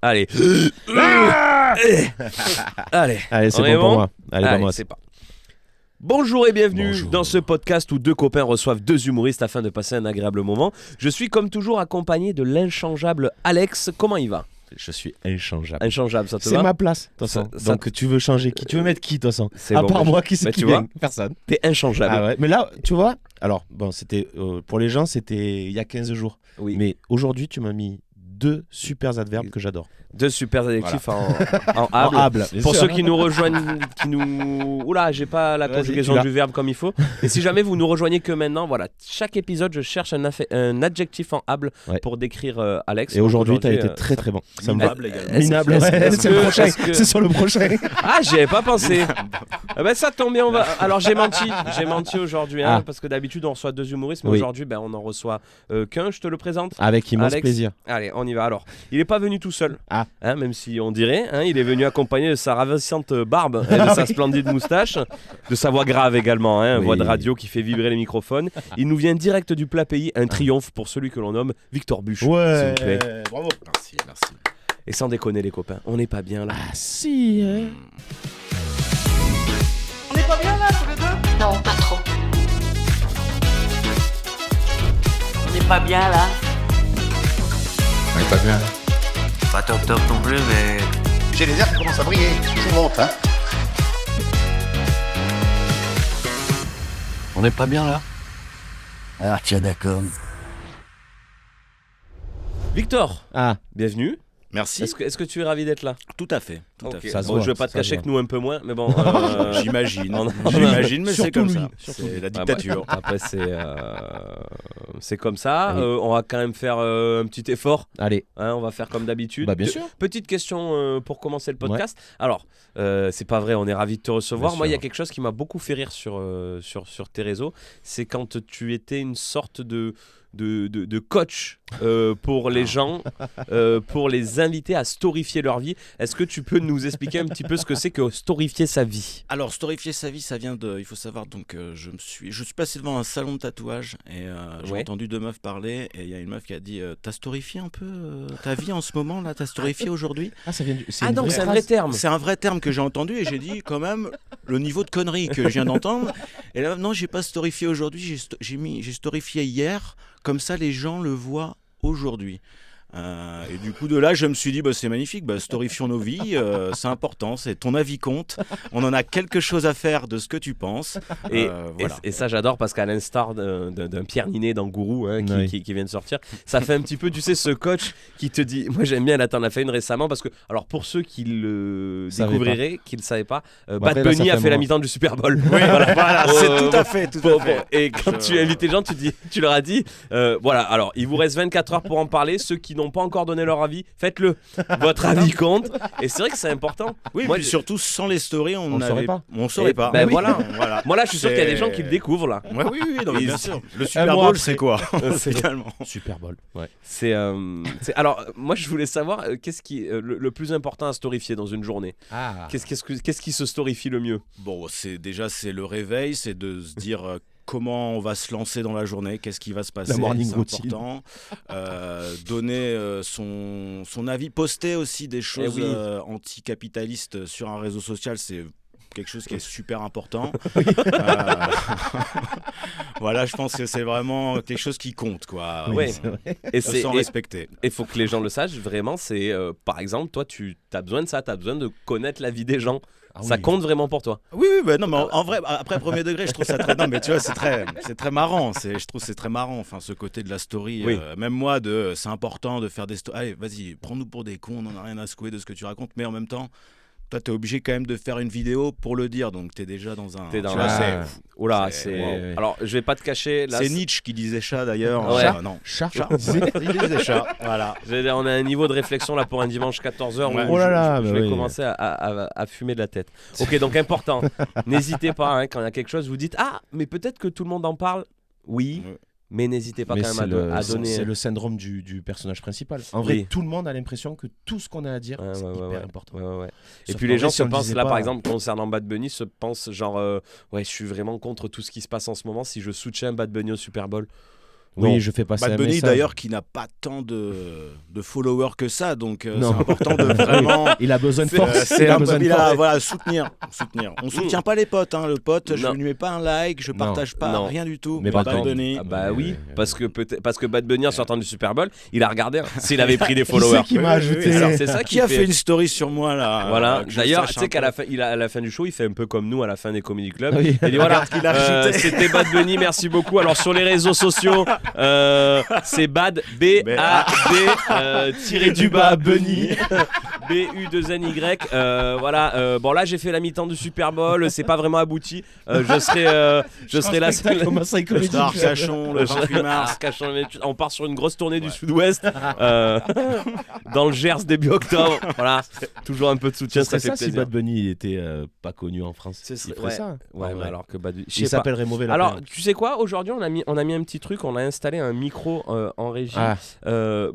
Allez. Allez, c'est on est bon pour moi. Allez, Allez, moi. c'est pas. Bonjour et bienvenue Bonjour. dans ce podcast où deux copains reçoivent deux humoristes afin de passer un agréable moment. Je suis comme toujours accompagné de l'inchangeable Alex. Comment il va ? Je suis inchangeable. Inchangable, ça te C'est va ? ma place, de toute façon. Ça- Donc tu veux changer qui ? Tu veux mettre qui, de toute façon ? C'est À bon, part bah, moi, qui c'est bah, qui tu vient ? vois. Personne. T'es inchangable. Ah ouais. Mais là, tu vois, alors, bon, c'était pour les gens, c'était il y a 15 jours. Oui. Mais aujourd'hui, tu m'as mis deux super adverbes que j'adore. Deux super adjectifs en En able. able. Pour ceux qui nous rejoignent, Oula, j'ai pas la Vas-y, conjugaison tu l'as. du verbe comme il faut. Et si jamais vous nous rejoignez que maintenant, voilà, chaque épisode, je cherche un adjectif en able Ouais. pour décrire Alex. Et aujourd'hui, t'as été ça- très très bon. Ça me va. Minable également. Minable, est-ce- ouais, est-ce c'est que- le prochain. est-ce que- C'est sur le prochain. Ah, j'y avais pas pensé. Ah ben ça tombe bien, on va. Alors j'ai menti aujourd'hui, hein, Ah. parce que d'habitude on reçoit deux humoristes, mais Oui. aujourd'hui ben on en reçoit qu'un. Je te le présente. Avec immense Alex. plaisir. Allez, on y va. Alors, il est pas venu tout seul, Ah. hein, même si on dirait. Hein, il est venu accompagné de sa ravissante barbe et de sa splendide moustache, de sa voix grave également, hein, Oui. voix de radio qui fait vibrer les microphones. Il nous vient direct du plat pays, un triomphe pour celui que l'on nomme Victor Buche. s'il vous plaît. Bravo. Merci. Et sans déconner les copains, on n'est pas bien là. Ah si, hein. Non, pas trop. On n'est pas bien là. On est pas bien. Pas top top non plus, mais J'ai les airs qui commencent à briller. Je monte, hein. on n'est pas bien là. Ah tiens d'accord. Victor, Ah, bienvenue. Merci. Est-ce que tu es ravi d'être là? Tout à fait. Tout Ok. à fait. Ça se Bon, voit, je vais pas te ça se cacher voit. que nous un peu moins, mais bon. J'imagine. on a- J'imagine, mais c'est Surtout comme lui. ça. Surtout C'est la Ah bah, dictature. après, c'est comme ça. Oui. On va quand même faire un petit effort. allez. Hein, on va faire comme d'habitude. Bah bien sûr. Petite question pour commencer le podcast. Alors, c'est pas vrai, on est ravis de te recevoir. Bien Moi, il y a sûr. quelque chose qui m'a beaucoup fait rire sur tes réseaux. C'est quand tu étais une sorte de coach pour les gens, pour les inviter à storifier leur vie. Est-ce que tu peux nous expliquer un petit peu ce que c'est que storifier sa vie? Alors, storifier sa vie, ça vient de. Il faut savoir, donc, je suis passé devant un salon de tatouage et j'ai Ouais. entendu deux meufs parler. Et il y a une meuf qui a dit t'as storifié un peu ta vie en ce moment là? T'as storifié aujourd'hui? Ah, ça vient du. Ah une donc vraie c'est un phrase. vrai terme. C'est un vrai terme que j'ai entendu et j'ai dit quand même le niveau de connerie que je viens d'entendre. Et là, non, j'ai pas storifié aujourd'hui, j'ai storifié hier. Comme ça, les gens le voient aujourd'hui. Et du coup, de là, je me suis dit, bah, c'est magnifique, bah, storifions nos vies, c'est important, c'est ton avis compte. On en a quelque chose à faire de ce que tu penses. Et, Voilà. et ça j'adore parce qu'à l'instar d'un Pierre Ninet dans Gourou hein, Oui. qui vient de sortir, ça fait un petit peu, tu sais, ce coach qui te dit, moi j'aime bien, là t'en as fait une récemment parce que, alors pour ceux qui le Savaient découvriraient, qui ne le savaient pas, Bon, Bad après, là, ça Bunny a fait fait la moi. mi-temps du Super Bowl. Voilà, c'est tout à fait, tout à fait. Et quand tu invites les gens, tu leur as dit, voilà, alors il vous reste 24 heures pour en parler, ceux qui n'ont pas encore donné leur avis, faites-le, votre avis compte, et c'est vrai que c'est important. Oui, Moi, puis surtout sans les stories, on saurait pas. On saurait Et pas. ben Oui. voilà. Voilà. Moi là je suis sûr qu'il y a des C'est- gens qui le découvrent là. Ouais, oui, non, mais Et bien c'est- sûr. Le Un Super mois Bowl, après. c'est quoi finalement? Super Bowl. Ouais. Alors, moi, je voulais savoir qu'est-ce qui le plus important à storifier dans une journée. Ah. Qu'est-ce qui se storifie le mieux? Bon, c'est le réveil, c'est de se dire comment on va se lancer dans la journée, qu'est-ce qui va se passer, La morning c'est routine. important. Donner son avis, poster aussi des choses oui. anticapitalistes sur un réseau social, c'est quelque chose qui est super important. Voilà, je pense que c'est vraiment quelque chose qui compte, quoi. Ouais. c'est vrai. Et Se sent respecté. il faut que les gens le sachent vraiment. C'est par exemple, toi, tu as besoin de ça, tu as besoin de connaître la vie des gens. Ah Ça oui. compte vraiment pour toi. Oui, bah non, mais en vrai, après premier degré, je trouve ça très. Non, mais tu vois, c'est très marrant. Je trouve que c'est très marrant. Enfin, ce côté de la story. Oui. Même moi, c'est important de faire des stories. Allez, vas-y, prends-nous pour des cons. On n'en a rien à secouer de ce que tu racontes. Mais en même temps, toi, t'es obligé quand même de faire une vidéo pour le dire. Donc, t'es déjà dans un. T'es dans tu vois, la- c'est- Oh là, C'est- c'est. ouais. Alors, je vais pas te cacher. Là, c'est Nietzsche qui disait chat d'ailleurs. Ouais. Non. Chat. Chat. Il disait chat. Voilà. on a un niveau de réflexion là pour un dimanche 14h Ouais. où Oh là là, je bah vais oui. commencer à fumer de la tête. Ok, donc important. N'hésitez pas hein, quand il y a quelque chose, vous dites ah, mais peut-être que tout le monde en parle. Oui, Ouais. mais n'hésitez pas Mais quand c'est même à donner. c'est le syndrome du personnage principal. En vrai, Oui. tout le monde a l'impression que tout ce qu'on a à dire, Ouais, c'est ouais, hyper ouais. important. Ouais, ouais, ouais. Et Sauf puis qu'en les gens vrai, se si on le pensent disait là pas- par exemple concernant Bad Bunny se pensent genre ouais je suis vraiment contre tout ce qui se passe en ce moment si je soutiens Bad Bunny au Super Bowl. Oui, Non. je fais passer Bad un Bunny message. d'ailleurs qui n'a pas tant de followers que ça, donc c'est Non. important de vraiment. Il a besoin de C'est- force. c'est Il a un besoin peu de là, force. voilà, soutenir. On soutient pas les potes, hein. Le pote, je Non. ne lui mets pas un like, je Non. partage pas Non. rien du tout. Mais Bad par contre- Bunny. Ah bah Oui, oui, oui. parce que Bad Bunny en sortant du Super Bowl, il a regardé s'il avait pris des Qui followers. c'est qui m'a Oui, oui, ajouté oui. Alors c'est ça Qui a fait une story sur moi là Voilà. que je D'ailleurs, sache tu sais un qu'à peu. à la fin du show, il fait un peu comme nous à la fin des comedy clubs. Oui. Il dit voilà, Regarde qu'il a rajouté. c'était Bad Bunny, merci beaucoup. Alors sur les réseaux sociaux, c'est Bad B-A-D tiré du bas Bunny B-U-2-N-Y. Voilà. Bon là, j'ai fait la mi-temps du Super Bowl. C'est pas vraiment abouti. Je serai là. Comment ça, il comédie Le Arcachon, le 28 mars. Arcachon, on part sur une grosse tournée du Sud-Ouest dans le Gers début octobre. Voilà, toujours un peu de soutien, Ce ça serait fait ça si plaisir. Bad Bunny était pas connu en France. Ce serait- Il ferait ouais. ça. Ouais, En mais vrai. alors que Bad Bunny, je Il sais pas. s'appellerait Mauvais Lapin. Alors, tu sais quoi? Aujourd'hui, on a mis un petit truc. On a installé un micro en régie. Ah.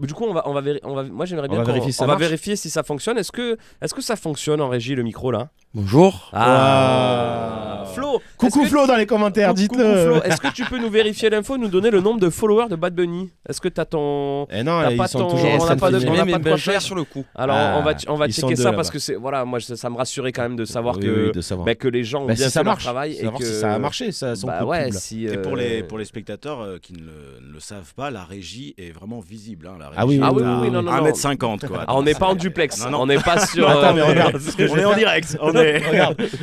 Du coup, moi, j'aimerais On bien va qu'on- vérifier si ça on va marche. vérifier si ça fonctionne. Est-ce que ça fonctionne en régie le micro là? Bonjour. Ah. Flo. Coucou Flo dans les commentaires, Coucou dites-le. Flo. Est-ce que tu peux nous vérifier l'info, nous donner le nombre de followers de Bad Bunny? Est-ce que t'as ton Eh non, T'as ils pas sont ton- toujours en on train n'a pas de- filmer. on n'a pas de quoi faire. sur le coup. Alors Ah, on va ils sont checker deux, ça là-bas. parce que c'est voilà, moi ça me rassurait quand même de savoir Oui, que oui, de savoir. que les gens ont Bah, bien si ça fait leur marche, travail et savoir que si ça a marché, ça son bah coup de ouais, pub, là. si Et pour les spectateurs qui ne le savent pas, la régie est vraiment visible. Hein, la régie Ah oui, Ah oui, oui, oui, oui, non, non, non. 1m50 quoi. Ah, on n'est pas en duplex, Non, non. on n'est pas sur Attends, mais regarde. On est en direct. On est.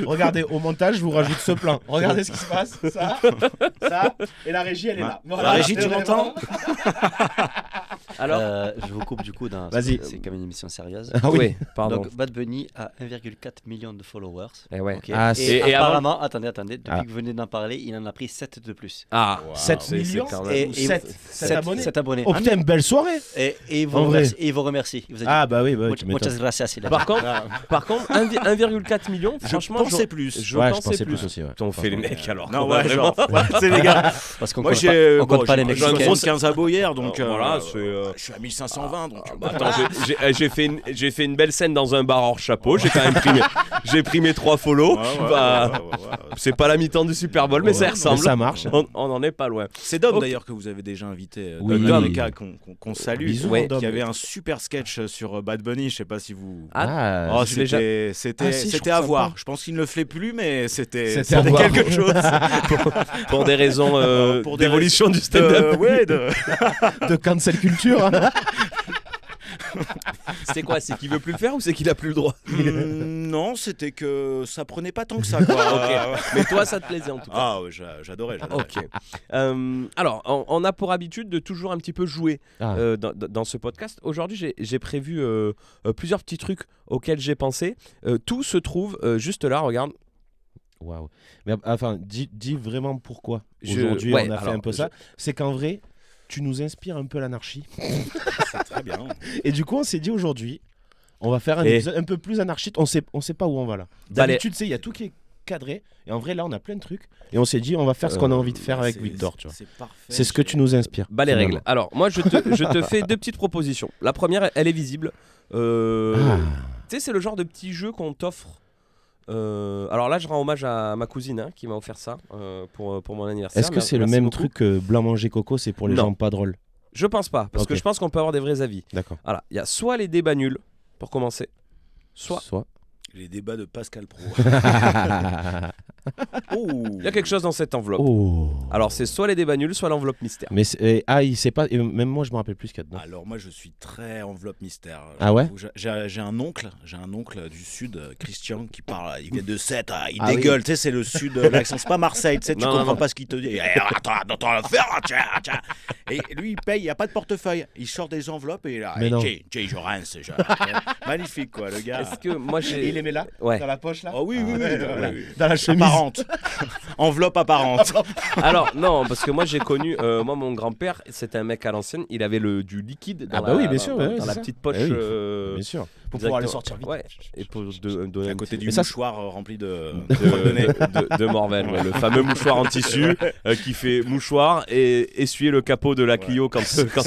Regardez, au montage, je vous rajoute ce plan. Regardez ce qui se passe. Ça, et la régie, elle est là. La régie, tu m'entends? Alors je vous coupe du coup Vas-y. c'est quand même une émission sérieuse. Ah oui. pardon. Donc Bad Bunny a 1,4 million de followers. Eh ouais. Ok. Ah, et et avant- apparemment, attendez, depuis Ah. que vous venez d'en parler, il en a pris 7 de plus. Ah, 7 c'est millions quand même- Et- 7 abonnés. 7 abonnés. Oh putain, une belle soirée. Et il En vous vrai. remercie. Et il vous remercie. Il vous a dit, Ah bah oui, tu muchas m'étonnes. gracias. Il a Par dit. contre, 1,4 million, Je franchement, pensais plus. je Ouais, je pensais pensais plus. plus aussi. Ouais. On fait les mecs alors. Non, on va ouais, vraiment- genre. C'est les gars. Parce qu'on Moi compte j'ai. pas, on compte pas les j'ai un Mexicains. gros 15 abos hier, donc Voilà, c'est, je suis à 1520. Donc, Bah, attends, j'ai fait une belle scène dans un bar hors chapeau. J'ai quand même pris mes 3 follow. Bah, c'est pas la mi-temps du Super Bowl, mais ça y Mais ressemble. ça marche. On en est pas loin. C'est Dom Ok. d'ailleurs que vous avez déjà invité. Oui. Dom Eka, qu'on salue. Bisous, Ouais. Dom. Qui avait un super sketch sur Bad Bunny. Je sais pas si vous. Ah, Oh, je l'ai c'était Ah, si, je c'était trouve à ça voir. pas. Je pense qu'il ne le fait plus, mais c'était C'était à voir. quelque chose. Pour des raisons Pour des d'évolution du stand-up. Ouais, de cancel culture. C'est quoi? C'est qu'il veut plus le faire ou c'est qu'il a plus le droit? Non, c'était que ça prenait pas tant que ça. Quoi. Ok. Mais toi, ça te plaisait en tout cas. Ah ouais, j'adorais. Ok. Alors, on a pour habitude de toujours un petit peu jouer Ah. dans ce podcast. Aujourd'hui, j'ai prévu plusieurs petits trucs auxquels j'ai pensé. Tout se trouve juste là, regarde. Waouh. Mais enfin, dis vraiment pourquoi. Je- Aujourd'hui, ouais, on a fait alors, un peu ça. C'est qu'en vrai, tu nous inspires un peu l'anarchie. C'est très bien. Et du coup, on s'est dit aujourd'hui, on va faire un Et- épisode un peu plus anarchique. On sait pas où on va là. Allez. D'habitude, tu sais, il y a tout qui est cadré. Et en vrai, là, on a plein de trucs. Et on s'est dit, on va faire ce qu'on a envie de faire avec Victor. Tu vois. C'est parfait. C'est ce que tu nous inspires. Bah les finalement. règles. Alors moi je te fais 2 petites propositions. La première, elle est visible. Ah. Tu sais, c'est le genre de petit jeu qu'on t'offre. Alors là, je rends hommage à ma cousine qui m'a offert ça pour mon anniversaire. Est-ce que c'est le Merci même beaucoup. truc que blanc manger coco, c'est pour les Non. gens pas drôles? Je pense pas, parce Ok. que je pense qu'on peut avoir des vrais avis. D'accord. Voilà, il y a soit les débats nuls pour commencer, soit Les débats de Pascal Pro. il y a quelque chose dans cette enveloppe. Oh. Alors c'est soit les débats nuls, soit l'enveloppe mystère. Mais il sait pas. Et même moi, je me rappelle plus ce qu'il y a dedans. Alors moi je suis très enveloppe mystère. Ah ouais. J'ai un oncle du sud, Christian, qui parle, il vient de 7, il Ah dégueule, tu sais, c'est le sud, l'accent, c'est pas Marseille, tu sais, tu Non, comprends non. pas ce qu'il te dit. Attends, tiens. Et lui il paye, il n'y a pas de portefeuille, il sort des enveloppes et là, Mais non. Jay Jorens, magnifique quoi, le gars. Est-ce que moi j'ai... Il les met là, Ouais. dans la poche là. Oh oui, Dans la chemise. apparente, enveloppe apparente. Alors non, parce que moi j'ai connu, moi mon grand-père, c'était un mec à l'ancienne, il avait du liquide dans Ah bah oui, bien sûr, dans ouais, la c'est ça. petite poche. Eh oui, Bien sûr. pour pouvoir les Exactement. sortir vite. Ouais. Et pour donner À un côté petit- du Mais ça, mouchoir rempli de de Morvel, ouais, le fameux mouchoir en tissu qui fait mouchoir et essuyer le capot de la Clio quand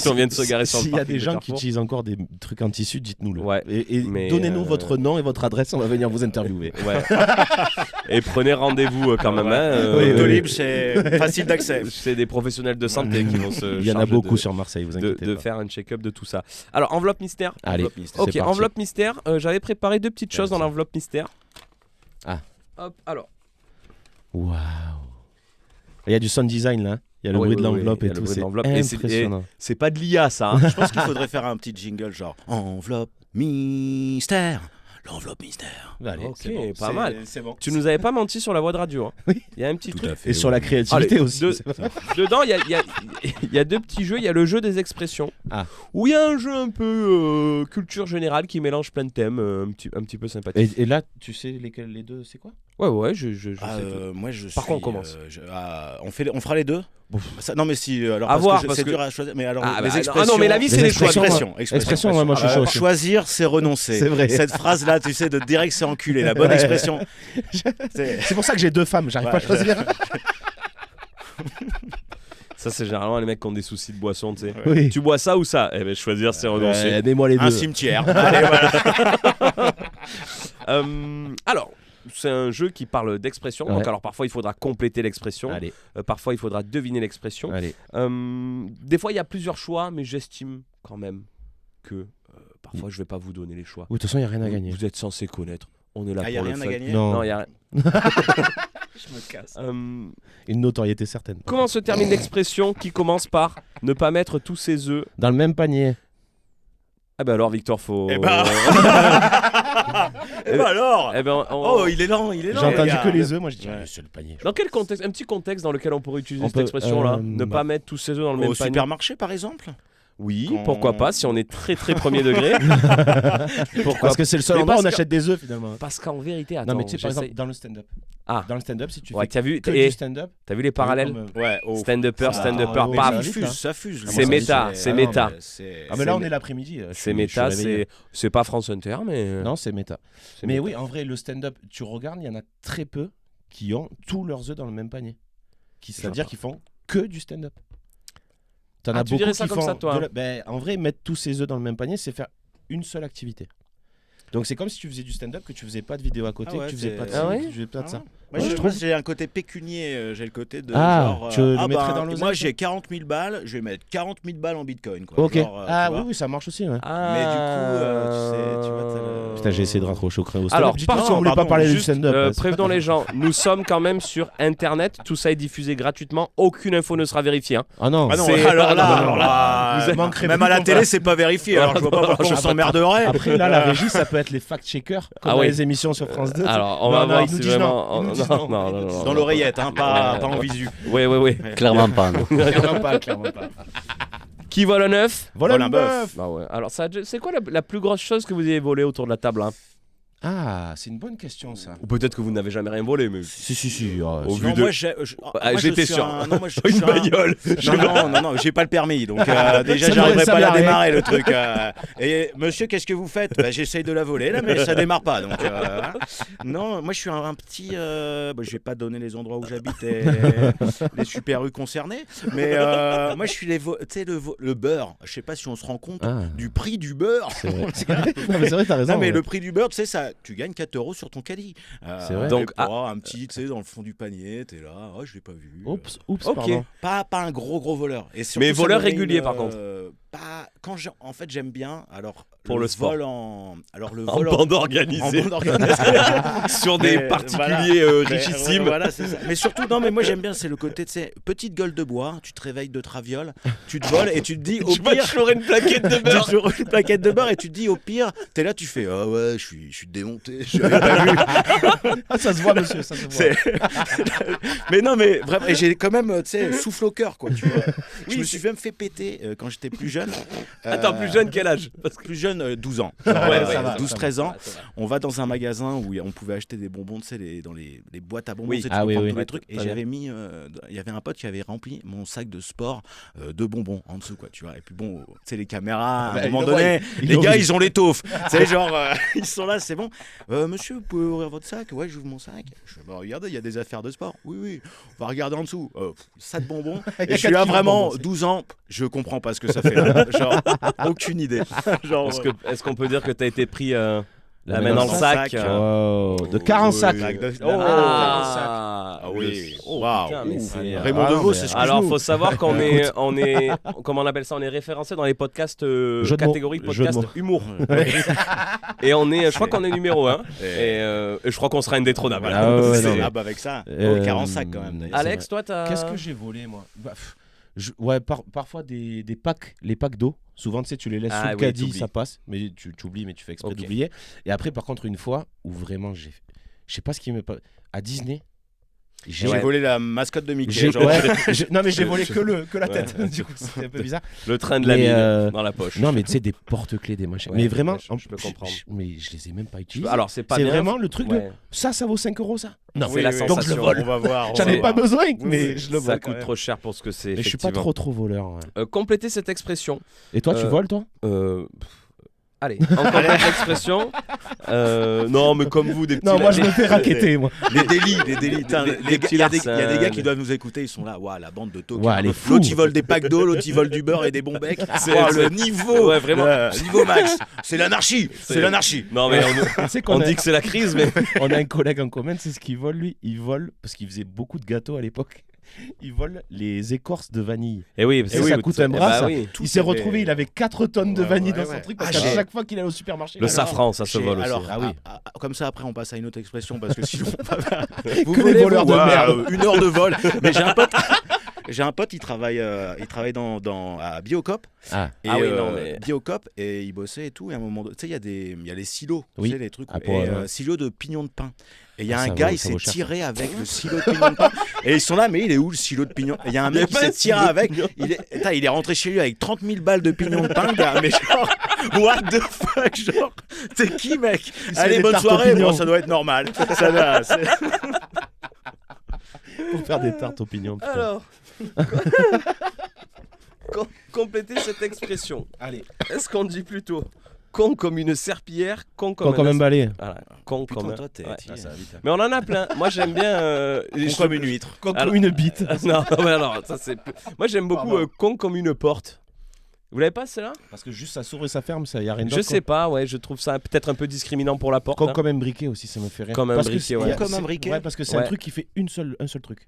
on vient de se garer sur le S'il y a parking des de gens qui Carrefour. utilisent encore des trucs en tissu, dites-nous-le. Ouais, Et mais, donnez-nous votre nom et votre adresse, on va venir vous interviewer. Ouais. Et prenez rendez-vous quand même. Hein, Oui, Doctolib, c'est facile d'accès. c'est des professionnels de santé qui vont se Il y en a charger beaucoup de, sur Marseille, vous de, inquiétez de pas. faire un check-up de tout ça. Alors, enveloppe mystère. Allez, Enveloppe mystère. Ok, c'est parti. enveloppe mystère. J'avais préparé 2 petites choses dans ça. l'enveloppe mystère. Ah. Hop, alors. Waouh. Il y a du sound design là. Il y a le Ouais, bruit de ouais, l'enveloppe ouais, il y et a le tout. bruit de C'est l'enveloppe. Et c'est- impressionnant. C'est pas de l'IA, ça. Hein. Je pense qu'il faudrait faire un petit jingle genre enveloppe mystère. L'enveloppe mystère. Allez, Ok, c'est bon. pas mal. C'est bon. Tu nous avais pas menti sur la voix de radio. Hein. Oui. Il y a un petit Tout truc. à fait. Et sur la créativité Allez, aussi. deux- c'est vrai. Dedans, il y a 2 petits jeux. Il y a le jeu des expressions. Ah. Où il y a un jeu un peu culture générale qui mélange plein de thèmes, un petit peu sympathique. Et là, tu sais lesquels les deux, c'est quoi? Ouais, je sais tout. Moi, je Par suis, quoi on commence on fera les deux. Non, mais si. Alors, À parce voir, que parce c'est que- dur à choisir. Mais alors, Ah, les bah, expressions. non, mais la vie, c'est les choix. Expression, ouais, moi je suis chaud aussi. Choisir, c'est renoncer. C'est vrai. Cette phrase-là, tu sais, de direct, c'est enculé. La bonne expression. C'est- C'est pour ça que j'ai 2 femmes, j'arrive Ouais. pas à choisir. Ça, c'est généralement les mecs qui ont des soucis de boisson, tu sais. Oui. Tu bois ça ou ça? Eh ben, choisir, c'est renoncer. Aimez-moi les deux. Un cimetière. Allez, voilà. Alors, c'est un jeu qui parle d'expression. Ouais. Donc, alors, parfois, il faudra compléter l'expression. Allez, Parfois, il faudra deviner l'expression. allez. Des fois, il y a plusieurs choix, mais j'estime quand même que parfois, je vais pas vous donner les choix. Oui, de toute façon, il n'y a rien à gagner. Vous êtes censé connaître. On est là Ah, y pour a le rien à fun. gagner. Non, Non, il y a rien. Je me casse. une notoriété certaine. Comment se termine l'expression qui commence par ne pas mettre tous ses œufs? Dans le même panier. Ah ben alors, Victor, faut. Eh ben. Et bah alors. Eh ben, Oh, il est lent, il est lent. J'ai entendu gars. que les œufs, moi je dis, Ouais. allez, c'est le panier. Dans quel contexte? Un petit contexte dans lequel on pourrait utiliser On cette peut, expression-là. Ne pas mettre tous ses œufs dans le même Au panier. supermarché, par exemple. Oui, Quand- pourquoi pas, si on est très très premier degré. Pourquoi Parce que c'est le seul Mais endroit où on parce que- achète des œufs finalement. Parce qu'en vérité, attends, Non, mais tu sais, par j'essaye- exemple, dans le stand-up. Ah. Dans le stand-up, si tu Ouais, fais t'as vu, que et du stand-up. t'as vu les parallèles? Ouais. Stand-upper, Ah, stand-upper, ouais, paf. ouais, Ça ouais. fuse, ça fuse. C'est méta, c'est méta. Ah, mais là, C'est on est l'après-midi. C'est méta, c'est pas France Inter, mais. Non, c'est méta. c'est Mais méta. oui, en vrai, le stand-up, tu regardes, il y en a très peu qui ont tous leurs œufs dans le même panier. C'est-à-dire qu'ils font que du stand-up. T'en Ah, as tu beaucoup dirais qui ça comme font ça, toi, hein. Ben, en vrai, mettre tous ses œufs dans le même panier, c'est faire une seule activité. Donc c'est comme si tu faisais du stand-up, que tu faisais pas de vidéo à côté, Ah ouais, que tu faisais c'est- pas de Ah ouais que tu faisais pas de ça. Moi, Ouais, je je trouve trouve. j'ai un côté pécunier, j'ai le côté de Ah, genre. tu le mettrais dans moi l'oseille, j'ai 40 000 balles, je vais mettre 40 000 balles en bitcoin. Quoi. Ok. Genre, Ah tu oui, vois. oui, ça marche aussi. Ouais. Ah. Mais du coup, tu vois, t'as le- Putain, j'ai essayé de raccrocher au créneau. Alors, Dites-nous si pardon, on voulait pas pardon, parler du juste, stand-up. ouais, c'est prévenons les gens, nous sommes quand même sur Internet, tout ça est diffusé gratuitement, aucune info ne sera vérifiée. Hein. Ah non. Ah non, C'est- alors là, non, non, vous même manquerez à plus la qu'on télé, va- c'est pas vérifié. Alors je vois pas pourquoi on s'emmerderait. Après, là, la régie, ça peut être les fact-checkers, comme Ah dans oui. les émissions sur France 2. Alors, on Non, va non, voir ils nous si disent vraiment. non, ils nous disent non. non. Dans l'oreillette, hein, pas en visu. Oui. Clairement pas. Non. Clairement pas, clairement pas. Qui vole un œuf? Voilà Vole un un bœuf. Bah ouais. Alors, c'est quoi la plus grosse chose que vous ayez volée autour de la table, hein? Ah, c'est une bonne question, ça. Ou peut-être que vous n'avez jamais rien volé, mais. Si. Au vu Non, de. moi, j'étais sûr. Une Une bagnole. Non, j'ai pas le permis, donc déjà Ça j'arriverai m'aurait pas à la servi à démarrer le truc. Et monsieur, qu'est-ce que vous faites? Bah, j'essaye de la voler là, mais ça démarre pas. Donc non, moi je suis un petit. Je vais pas donner les endroits où j'habite et les super rues concernées, mais moi je suis tu sais le beurre. Je sais pas si on se rend compte Ah, du prix du beurre. c'est vrai. Non, mais c'est vrai, t'as raison. Non mais ouais. le prix du beurre, tu sais ça, tu gagnes 4 € sur ton caddie. C'est vrai. Donc, Donc un petit, tu sais, dans le fond du panier, t'es là, oh je l'ai pas vu. Oups, Ok. pardon. Pas un gros voleur. Et surtout, Mais ça voleur me met régulier, par contre. En fait j'aime bien. Alors Pour le sport. vol alors le vol En bande organisée. en bande organisée. Sur des Mais, particuliers Mais, richissimes. voilà, c'est ça. Mais surtout, non, mais moi j'aime bien, c'est le côté, tu sais, petite gueule de bois, tu te réveilles de traviole, tu te voles et tu te dis au Je vais pire. te une plaquette de beurre. Tu auras une plaquette de beurre et tu te dis au pire, t'es là, tu fais ah ouais, je suis démonté, je l'avais pas vu. Ah, ça se voit, monsieur, ça se voit. C'est- Mais vraiment, et j'ai quand même, tu sais, souffle au cœur, quoi. Tu vois. Je me suis même fait péter quand j'étais plus jeune. jeune. Attends, plus jeune, quel âge? Parce que... Plus jeune, 12 ans. Ouais, ça va, 12-13 ans. ça va. On va dans un magasin où on pouvait acheter des bonbons, tu sais, dans les boîtes à bonbons, Oui. tu sais, tu Ah peux oui, prendre oui. tous les trucs. Et Très j'avais mis, il y avait un pote qui avait rempli mon sac de sport de bonbons en dessous, quoi, tu vois. Et puis bon, tu sais, les caméras, à un Bah, moment ils le donné, voient, ils les le gars, voient. ils ont l'étoffe. Tu sais, genre, ils sont là, c'est bon. Monsieur, vous pouvez ouvrir votre sac? Ouais, j'ouvre mon sac. Je fais, bah, regardez, il y a des affaires de sport. Oui, oui, on va regarder en dessous. Ça de bonbons. Il y a Et je suis 4 là kilos de vraiment, bonbons, 12 ans, je comprends pas ce que ça fait là. Genre, aucune idée. Genre, Est-ce qu'on peut dire que t'as été pris la main dans le sac? Oh, de 40 sacs. Ah oui. Oh, Waouh. putain, mais Ouh. c'est- Raymond Ah, Devos, mais- c'est ce que Alors, faut savoir qu'on est, comment on appelle ça? On est référencé dans les podcasts Jeu de mots. catégorie Jeu de podcast mots. humour. Et on est, je crois qu'on est numéro 1. Et je crois qu'on sera indétrônable. Ah ouais, non, mais- Ah bah avec ça, 40 sacs quand même. d'ailleurs. Alex, toi, t'as. Qu'est-ce que j'ai volé, moi? Ouais, parfois des packs, les packs d'eau. Souvent, tu sais, tu les laisses Ah sous le oui, caddie, t'oublies. ça passe. Mais tu oublies, mais tu fais exprès Ok. d'oublier. Et après, par contre, une fois où vraiment je sais pas ce qui me passe. À Disney, J'ai Ouais. volé la mascotte de Mickey. j'ai genre. ouais, non, mais j'ai volé que la tête. Du coup, c'était un peu bizarre. Le train de la Mais, mine dans la poche. Non, mais tu sais, des porte-clés, des machins. Ouais, mais vraiment, ouais, je peux comprendre. mais je les ai même pas utilisés. Alors, c'est pas c'est bien. vraiment le truc de Ouais. ça vaut 5 € ça. Non, C'est la oui, sensation. donc je le vole. On va voir. J'en ai pas besoin, Oui, mais oui. je le Ça vole. quand coûte même. trop cher pour ce que c'est. Mais je suis pas effectivement. trop voleur. Ouais. Complétez cette expression. Et toi, tu voles, toi? Allez, encore une expression. Non, mais comme vous, des petits. Non, moi je me fais raqueter, moi. Les délits. Putain, Des les gars- petits Il y a des larcins. gars qui doivent nous écouter, ils sont là. Waouh, la bande de tocards. Ouais, elle est fou. L'autre, il vole des packs d'eau, l'autre, il vole du beurre et des bons becs. C'est- Waouh, c'est- le niveau. Ouais, vraiment. Le niveau max. C'est l'anarchie. C'est l'anarchie. Non, mais Tu sais on qu'on dit que c'est la crise, mais. on a un collègue en commun, c'est ce qu'il vole, lui. Il vole, parce qu'il faisait beaucoup de gâteaux à l'époque. Il vole les écorces de vanille. Eh oui, Et ça coûte un bras, ça. oui. Il s'est retrouvé, il avait 4 tonnes de Ouais, vanille ouais, dans son ouais. truc, parce Ah, qu'à j'ai- chaque fois qu'il allait au supermarché. Le il allait safran, ça se J'ai- vole aussi. alors, Ah oui. comme ça, après, on passe à une autre expression parce que sinon, vous Que les volez, voleurs vous, de ouais, merde. Une heure de vol. Mais j'ai un pote, il travaille à Biocop. Ah. Et, Ah oui, non, mais- Biocop, et il bossait et tout. Et à un moment, tu sais, il y a les silos, Oui. tu sais, les trucs, Ah, pour, silos de pignons de pain. Et il y a Ah, un ça gars, vaut- il ça s'est vaut cher, tiré avec le silo de pignons de pain. Et ils sont là, mais il est où le silo de pignons? Et il y a un mec qui s'est tiré avec. Il est rentré chez lui avec 30 000 balles de pignons de pain, gars. Mais genre, what the fuck, genre, t'es qui, mec? Il se fait Allez, des bonne tartes aux soirée. pignons. Bon, ça doit être normal. Ça va, c'est- Pour faire des tartes aux pignons. putain. Alors. Complétez cette expression. Allez. Est-ce qu'on dit plutôt con comme une serpillière, con comme Quand même balai. Voilà, con Putain, comme un. toi, t'es. Ouais. Ah, ça va vite. Mais on en a plein. Moi, j'aime bien. Con comme une huître. Comme Alors- une bite. Non, mais alors, ça c'est. Moi, j'aime beaucoup Pardon. con comme une porte. Vous l'avez pas celle-là? Parce que juste ça s'ouvre et ça ferme, ça y a rien d'autre. Je sais pas, ouais, je trouve ça peut-être un peu discriminant pour la porte. Comme, hein. comme un briquet aussi, ça me fait rire. Comme un Parce que briquet, c'est- ouais. il y a- Comme un c'est- briquet. Ouais, parce que c'est Ouais. un truc qui fait un seul truc.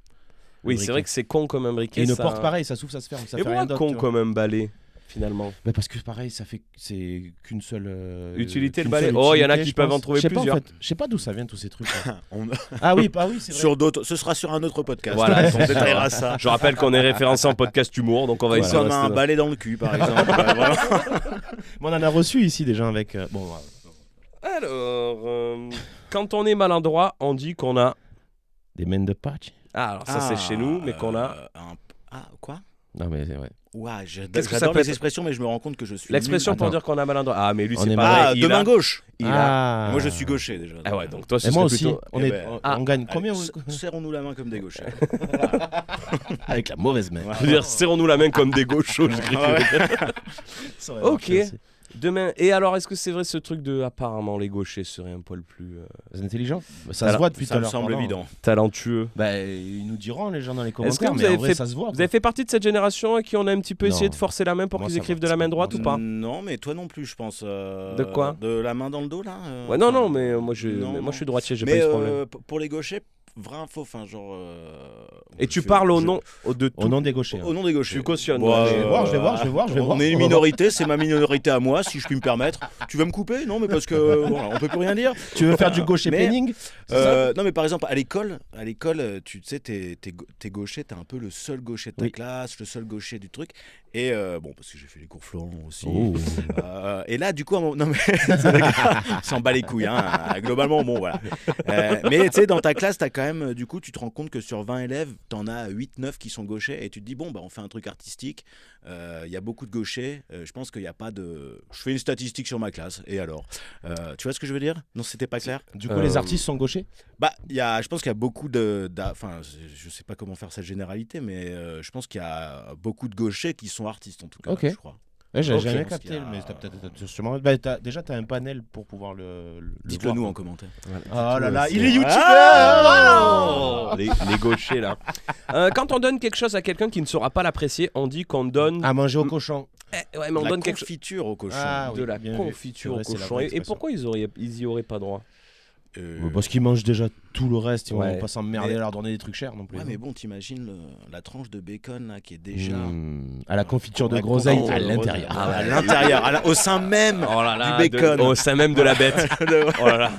Oui, Le c'est briquet. vrai que c'est con comme un briquet. Et une ça... porte pareil, ça s'ouvre, ça se ferme, ça Et fait rien moi, d'autre. con tu vois. comme un balai, finalement. Bah parce que pareil, c'est qu'une seule Utilité, le qu'une balai. seule Oh, il y en a utilité, qui je peuvent pense. en trouver Je sais pas, plusieurs. en fait. Je sais pas d'où ça vient tous ces trucs. On- Ah oui, bah oui, c'est vrai. Sur d'autres, ce sera sur un autre podcast. Voilà, on détaillera ça. Je rappelle qu'on est référencé en podcast humour, donc on va Voilà. essayer de Comme un rester là. balai dans le cul, par exemple. Voilà. Mais on en a reçu ici des gens avec. Bon, voilà. Alors, quand on est maladroit, on dit qu'on a. Des men de patch. Ah, alors ça c'est chez nous, mais qu'on a. Ah, quoi? Non mais c'est vrai. Ouais, Qu'est-ce que ça j'adore peut les être expressions, mais je me rends compte que je suis. L'expression nul. pour Attends. dire qu'on a maladroit. Ah, mais lui On c'est est pas Ah, vrai. de main gauche. Il a. Ah. Moi, je suis gaucher déjà. Ah ouais, donc toi ce Et moi serait aussi. plutôt. On, Eh est, ben, on gagne combien Allez, vous- serrons-nous la main comme des gauchers. Avec la mauvaise main. Je veux dire, serrons-nous la main comme des gauchos. je crie. Ah ouais. Ok. Demain. Et alors, est-ce que c'est vrai ce truc de apparemment les gauchers seraient un poil plus C'est intelligent. Ça Alors, se voit depuis tout Ça à me l'heure. semble pardon. évident. talentueux? Bah, ils nous diront les gens dans les Est-ce que commentaires, vous mais avez en vrai fait- ça se voit. Vous avez fait partie de cette génération à qui on a un petit peu essayé Non. de forcer la main pour Moi, qu'ils ça écrivent va. de la main droite ou pas? Non, mais toi non plus, je pense. De quoi? De la main dans le dos, là Ouais, non, non, mais moi je, Non, mais moi, non. je suis droitier, j'ai pas Mais eu ce problème. pour les gauchers, vrai info, enfin, genre. Et tu parles au nom de Au tout. nom des gauchers. Au nom des gauchers. Tu cautionnes. Bon, Ouais, je vais voir, je vais voir, je vais voir, je vais voir. On est une On va minorité, c'est ma minorité à moi, si je puis me permettre. Tu vas me couper? Non, mais parce que voilà, on peut plus rien dire. Tu veux faire du gaucher Mais- planning c'est ça Non, mais par exemple, à l'école, tu sais, t'es gaucher, t'es un peu le seul gaucher de ta Oui. classe, le seul gaucher du truc. Et bon, parce que j'ai fait les cours Florent aussi. Oh. Et là, du coup, non mais s'en bat les couilles, hein. Globalement, bon, voilà. Mais tu sais, dans ta classe, t'as quand même, du coup, tu te rends compte que sur 20 élèves, t'en as 8-9 qui sont gauchers et tu te dis, bon, bah, on fait un truc artistique, il y a beaucoup de gauchers, je pense qu'il n'y a pas de... Je fais une statistique sur ma classe, et alors tu vois ce que je veux dire? Non, c'était pas clair? Du coup, les artistes sont gauchers? Bah, je pense qu'il y a beaucoup enfin, je sais pas comment faire cette généralité, mais je pense qu'il y a beaucoup de gauchers qui sont artistes, en tout cas, Ok. je crois. Ouais, j'ai Ok. jamais Je pense capté, qu'il y a- mais t'as peut-être sûrement. Déjà, t'as un panel pour pouvoir le Dites-le voir, nous quoi. en commentaire. Oh là là, C'est- il est youtubeur. Oh, les gauchers là. Quand on donne quelque chose à quelqu'un qui ne saura pas l'apprécier, on dit qu'on donne. À manger au cochon. Ouais, mais on La donne quelque chose. confiture au cochon. Ah, De oui, la bien vu. confiture C'est vrai, au c'est la cochon. vraie Et expression. pourquoi ils y auraient pas droit? Parce qu'ils mangent déjà tout le reste, ils Ouais. vont pas s'emmerder Mais- à leur donner des trucs chers non plus. Ouais, mais bon, t'imagines la tranche de bacon là, qui est déjà À la confiture de Ouais, groseille confiture à de l'intérieur. Ah ouais. à l'intérieur, au sein même Oh là là, du bacon. au sein même de la bête. Oh là là.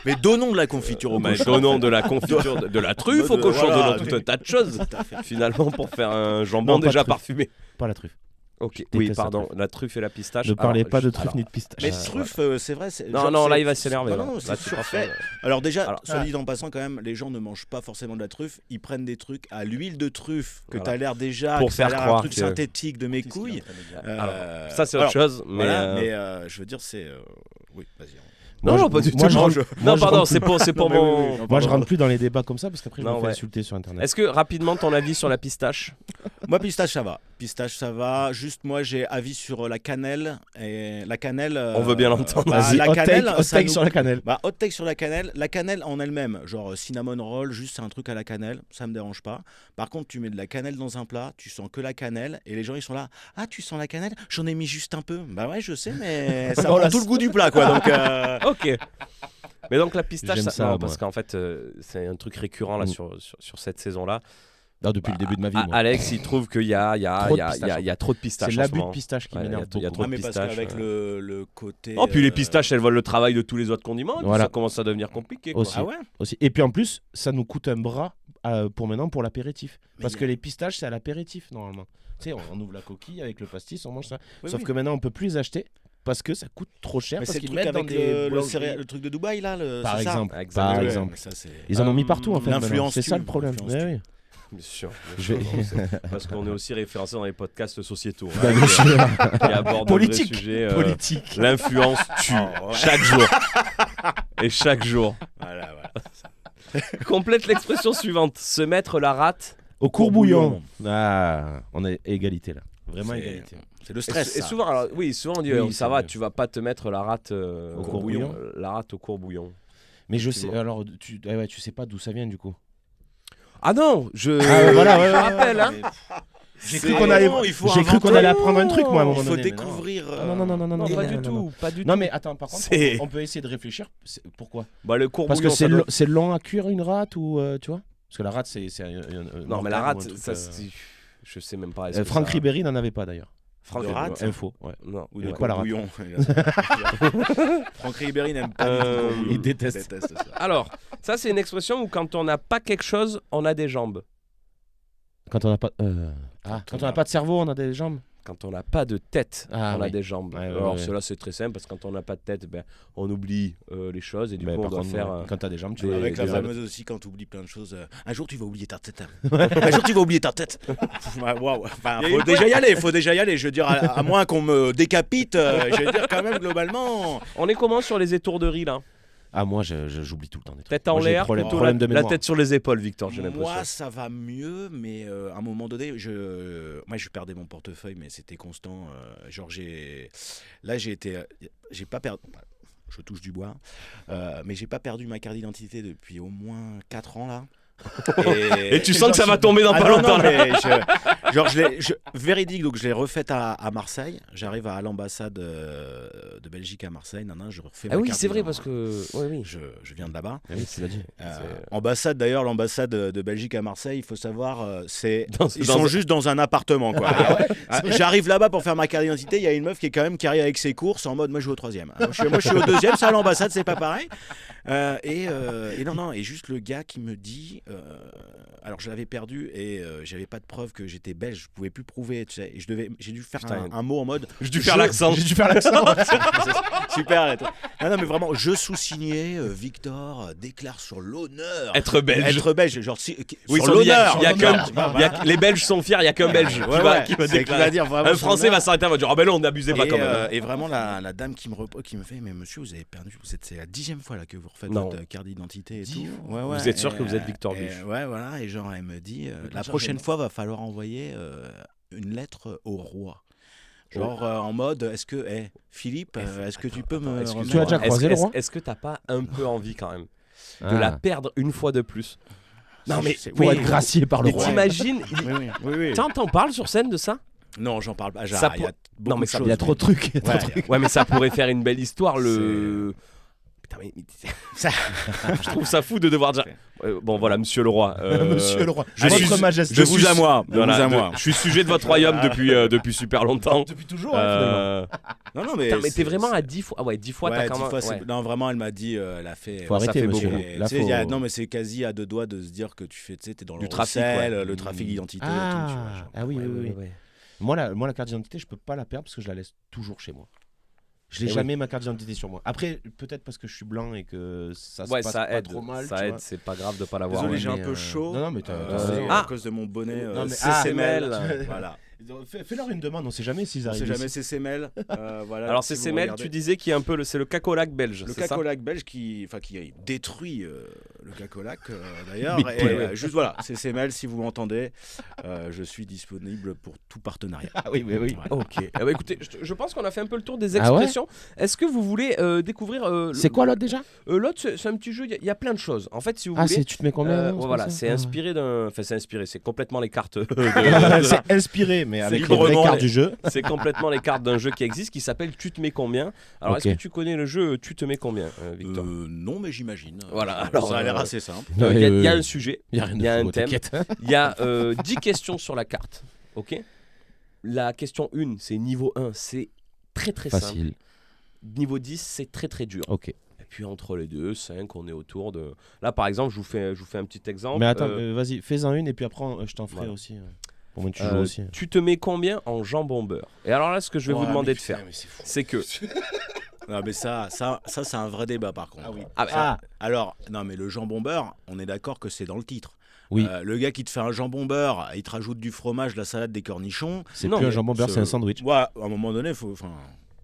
Mais donnons de la confiture au Mais cochon. donnons de la confiture, de la truffe au cochon, Voilà. donnons tout un tas de choses. Tout à fait. Finalement, pour faire un jambon Non, pas de déjà truffe. parfumé. Pas la truffe. Ok, Je oui, déteste la pardon, truffe. la truffe et la pistache. Ne parlez Alors, pas de je- truffe alors, ni de pistache. Mais truffe, c'est vrai. Non, genre, non, là c'est- il va s'énerver. Non, là. non, Là, c'est tu surfait. parles. Alors déjà, Alors, soit dit en passant quand même, les gens ne mangent pas forcément de la truffe, ils prennent des trucs à l'huile de truffe que Voilà. t'as l'air déjà Pour que ça a faire l'air croire un truc que- synthétique de mes couilles. Alors, ça c'est autre chose, mais. Voilà, mais je veux dire c'est oui, vas-y. Non, non, pas du tout. Moi, je Non, rentre- Non, je pardon, rentre- c'est pour Non, mais mon. oui, oui, Moi, je pardon. rentre plus dans les débats comme ça parce qu'après, je Non, me fais ouais. insulter sur internet. Est-ce que rapidement ton avis sur la pistache? Moi, pistache, ça va. Pistache, ça va. Juste, moi, j'ai avis sur la cannelle. Et la cannelle. On veut bien l'entendre. Vas-y, la hot cannelle, take, hot ça take nous- sur la cannelle. Bah, hot take sur la cannelle. La cannelle en elle-même, genre cinnamon roll, juste c'est un truc à la cannelle, ça me dérange pas. Par contre, tu mets de la cannelle dans un plat, tu sens que la cannelle, et les gens ils sont là. Ah, tu sens la cannelle? J'en ai mis juste un peu. Bah ouais, je sais, mais ça Bon, prend là, tout le goût du plat, quoi. Donc, Ok. Mais donc la pistache, J'aime ça, ça, non, moi. parce qu'en fait, c'est un truc récurrent là Mm. sur cette saison-là. Non, depuis le début de ma vie. moi. Alex, il trouve qu'il y a Trop de pistaches, il y a trop de pistaches. C'est en ce l'abus de moment. pistache qui Ouais, m'énerve il y a beaucoup. trop ah, mais parce pistache, qu'avec le côté. Oh, puis les pistaches, elles volent le travail de tous les autres condiments. Et puis Voilà. ça commence à devenir compliqué. Quoi. Aussi. Ah ouais? Aussi. Et puis en plus, ça nous coûte un bras pour maintenant pour l'apéritif. Mais Parce y a- que les pistaches, c'est à l'apéritif normalement. Tu sais, on ouvre la coquille avec le pastis, on mange ça. Oui, Sauf oui. que maintenant, on peut plus les acheter parce que ça coûte trop cher. Mais Parce c'est le qu'ils truc mettent dans avec des le truc de Dubaï, là. Par c'est ça exemple. Exactement. Par Ouais, exemple. mais ça, c'est- Ils en ont mis partout en fait. l'influence maintenant. C'est ça tue, le problème. l'influence Ouais, tue. oui. Bien sûr. Je vais- Parce qu'on est aussi référencé dans les podcasts sociétaux. Bah, bien sûr. Qui abordent Politique. le sujet. Politique. L'influence tue Oh, ouais. chaque jour. Et chaque jour. Voilà, voilà. Complète l'expression suivante. Se mettre la rate. Au courbouillon. Ah, on est égalité là. Vraiment C'est- égalité. C'est le Et, stress. et ça. souvent, alors, oui, souvent on dit Oui, ça c'est va, vrai. tu vas pas te mettre la rate Au courbouillon. La rate au courbouillon. Mais je sais, Effectivement. alors ouais, tu sais pas d'où ça vient du coup. Ah non, je voilà, ouais, je ouais, rappelle. ouais, Hein. mais- J'ai C'est- cru qu'on allait, il faut j'ai cru qu'on inventer. allait apprendre un truc moi à un moment Il faut donné, mais non. découvrir. Non, non, non, non, non, Non, non, pas non, du non, tout, non. pas du tout. Non mais attends, par contre, C'est- on peut essayer de réfléchir. Pourquoi? Bah, le courbouillon. Parce que ça doit- c'est long à cuire une rate ou tu vois? Parce que la rate c'est Non, mais la organe ou un rate, truc, ça, je sais même pas. est-ce que Franck ça- Ribéry n'en avait pas d'ailleurs. Franck De Ribéry, rate Info. Ouais. Non. Ou Il de aime pas la rate. courbouillon. Franck Ribéry n'aime pas du tout le courbouillon. il déteste. ça. Alors, ça c'est une expression où quand on n'a pas quelque chose, on a des jambes. Quand on n'a pas quand on n'a pas de cerveau, on a des jambes. Quand on n'a pas de tête, Ah, on a oui. des jambes. Ouais, ouais, Alors ouais. cela c'est très simple parce que quand on n'a pas de tête, ben, on oublie les choses et du Mais coup on par doit contre, faire. quand t'as des jambes, tu des- vois. Avec la des- fameuse aussi, quand tu oublies plein de choses. Un jour, tu vas oublier ta tête. Un jour, tu vas oublier ta tête. Ouais, waouh. Enfin, Il y a faut une déjà y aller. Faut déjà y aller. Je veux dire, à moins qu'on me décapite, je veux dire, quand même, globalement. On est comment sur les étourderies là? Ah moi j'oublie tout le temps des trucs. Tête en Moi, j'ai l'air, problème plutôt de la mémoire. tête sur les épaules, Victor, j'ai l'impression. Moi, ça va mieux, mais à un moment donné, moi, je perdais mon portefeuille, mais c'était constant. Genre, j'ai pas perdu. Je touche du bois, mais j'ai pas perdu ma carte d'identité depuis au moins 4 ans là. Et tu sens que ça va tomber dans Ah pas non, longtemps non, là. mais genre, véridique, donc je l'ai refaite à Marseille. J'arrive à l'ambassade de Belgique à Marseille. Non, je refais Ah ma oui, carte c'est vrai d'identité. parce que. Oui. Je viens de là-bas. Ah oui, tu l'as dit. Ambassade d'ailleurs, l'ambassade de Belgique à Marseille, il faut savoir, ils dans sont un- juste dans un appartement quoi. J'arrive là-bas pour faire ma carte d'identité, il y a une meuf qui arrive avec ses courses en mode moi je vais au 3e. Moi je suis au 2e, ça à l'ambassade c'est pas pareil. Et non, et juste le gars qui me dit, alors je l'avais perdu et j'avais pas de preuve que j'étais belge, je pouvais plus prouver, tu sais, et j'ai dû faire un mot en mode. J'ai dû faire l'accent. Super. Non, mais vraiment, je sous-signais, Victor déclare sur l'honneur. Être belge. Être belge, genre Oui, sur l'honneur. Les Belges sont fiers, il y a qu'un Belge qui va déclarer. dire vraiment. Un Français va s'arrêter, va dire ah ben non, n'abusez pas quand même. Et vraiment la dame qui me fait mais monsieur vous avez perdu, c'est la 10e fois là que vous refaites Non. votre carte d'identité et tout. Vous êtes sûr que vous êtes Victor Buch? Ouais voilà, et genre elle me dit la prochaine fois va falloir envoyer une lettre au roi. Genre en mode est-ce que Philippe est-ce que tu peux me que tu as déjà croisé le roi? Est-ce que t'as pas un peu envie quand même de la perdre une fois de plus? Non mais Pour être gracié par le roi. t'imagines Oui. T'en parles sur scène de ça? Non, j'en parle pas. Ça Il y a beaucoup non, mais de ça- choses, Il y a trop de trucs. Ouais, mais ça pourrait faire une belle histoire. Putain, mais je trouve ça fou de devoir dire. Bon, voilà, monsieur le roi. Monsieur le roi. je Votre suis- majesté. De vous à moi. Je suis sujet de votre royaume depuis super longtemps. Depuis toujours, finalement. Non, mais. Putain, mais t'es vraiment à 10 fois. Ah ouais, 10 fois, Ouais, t'as quand 10 même. fois, Ouais. non, vraiment, elle m'a dit, elle a fait. Faut ça arrêter, fait monsieur. beaucoup. Et, Là, tu sais, faut- non, mais c'est quasi à 2 doigts de se dire que tu fais, tu sais, t'es dans Du le trafic, recel, ouais. le trafic d'identité. et tout, tu vois, genre. Ah oui, Ouais, oui, ouais, oui. ouais. Moi, la carte d'identité, je peux pas la perdre parce que je la laisse toujours chez moi. Je n'ai Eh oui. jamais ma carte d'identité sur moi. Après, peut-être parce que je suis blanc et que ça se Ouais, passe ça pas aide. trop mal. Ça tu aide, vois. c'est pas grave de pas l'avoir. Désolé, ouais. j'ai un mais, peu chaud. non, mais t'as à raison. cause de mon bonnet Non, mais- CCML. tu- Voilà. Fais-leur une demande, on sait jamais s'ils On arrivent. sait jamais ici. CCML. Voilà, Alors, si vous CCML, regardez. tu disais qu'il est un peu c'est le cacolac belge. Le c'est ça cacolac belge qui détruit le cacolac d'ailleurs. Mais Et, ouais. juste voilà, CCML, si vous m'entendez, je suis disponible pour tout partenariat. Ah oui, oui, oui. Voilà. Ok. Ah bah, écoutez, je pense qu'on a fait un peu le tour des Ah ouais expressions. Est-ce que vous voulez découvrir C'est quoi l'autre déjà? l'autre, c'est un petit jeu. Il y a plein de choses. En fait, si vous Ah, voulez. tu te mets combien? Voilà, c'est inspiré d'un. Enfin, c'est inspiré. C'est complètement les cartes. C'est inspiré, mais avec les vraies librement cartes les- du jeu. C'est complètement les cartes d'un jeu qui existe qui s'appelle Tu te mets combien. Alors, Ok. est-ce que tu connais le jeu Tu te mets combien, Victor? Non, mais j'imagine. Voilà, Ça alors, a l'air assez simple. Il y a un sujet, Il y a rien il y a de un fou, thème. t'inquiète. il y a 10 questions sur la carte. Ok. La question 1, c'est niveau 1, c'est très très simple. Facile. Niveau 10, c'est très très dur. Ok. Et puis entre les deux, 5, on est autour de. Là, par exemple, je vous fais un petit exemple. Mais attends, vas-y, fais-en une et puis après, je t'en ferai voilà. aussi. Pour moi, tu joues aussi. Tu te mets combien en jambon beurre? Et alors là, ce que je vais vous demander de faire, c'est que. Non, mais ça c'est un vrai débat par contre. Ah oui. Ah, bah, Ah, Alors, non, mais le jambon beurre, on est d'accord que c'est dans le titre. oui, Le gars qui te fait un jambon beurre, il te rajoute du fromage, de la salade, des cornichons. c'est non, plus un mais jambon beurre, c'est un sandwich. Ouais, à un moment donné, faut.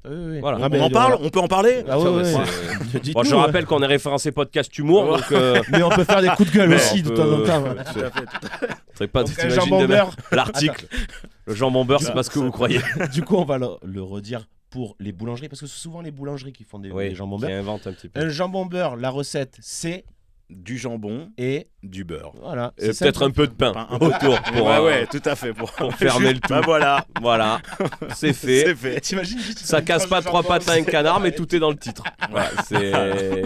Oui, oui. Voilà. Ah, mais On en parle, on peut en parler. Ah ouais, ouais. Bon, Dites-nous, je rappelle qu'on est référencé podcast humour, donc. Mais on peut faire des coups de gueule Mais aussi on de temps en peut- temps. ouais. Tout à fait. Faudrait pas Donc, un t'imagines jambon de mettre beurre. l'article. Le jambon beurre, c'est pas ce que vous croyez. Du coup, on va le redire pour les boulangeries, parce que c'est souvent les boulangeries qui font des jambons qui beurre. invente un petit peu. Un jambon beurre, la recette, c'est Du jambon, et du beurre. voilà. Et c'est peut-être simple. un peu de pain Un peu- autour pour, ouais, tout à fait. Pour fermer le tout. Bah voilà, Voilà, c'est fait. c'est fait. T'imagines juste, Ça casse pas trois patins et un canard, mais tout est dans le titre. Voilà,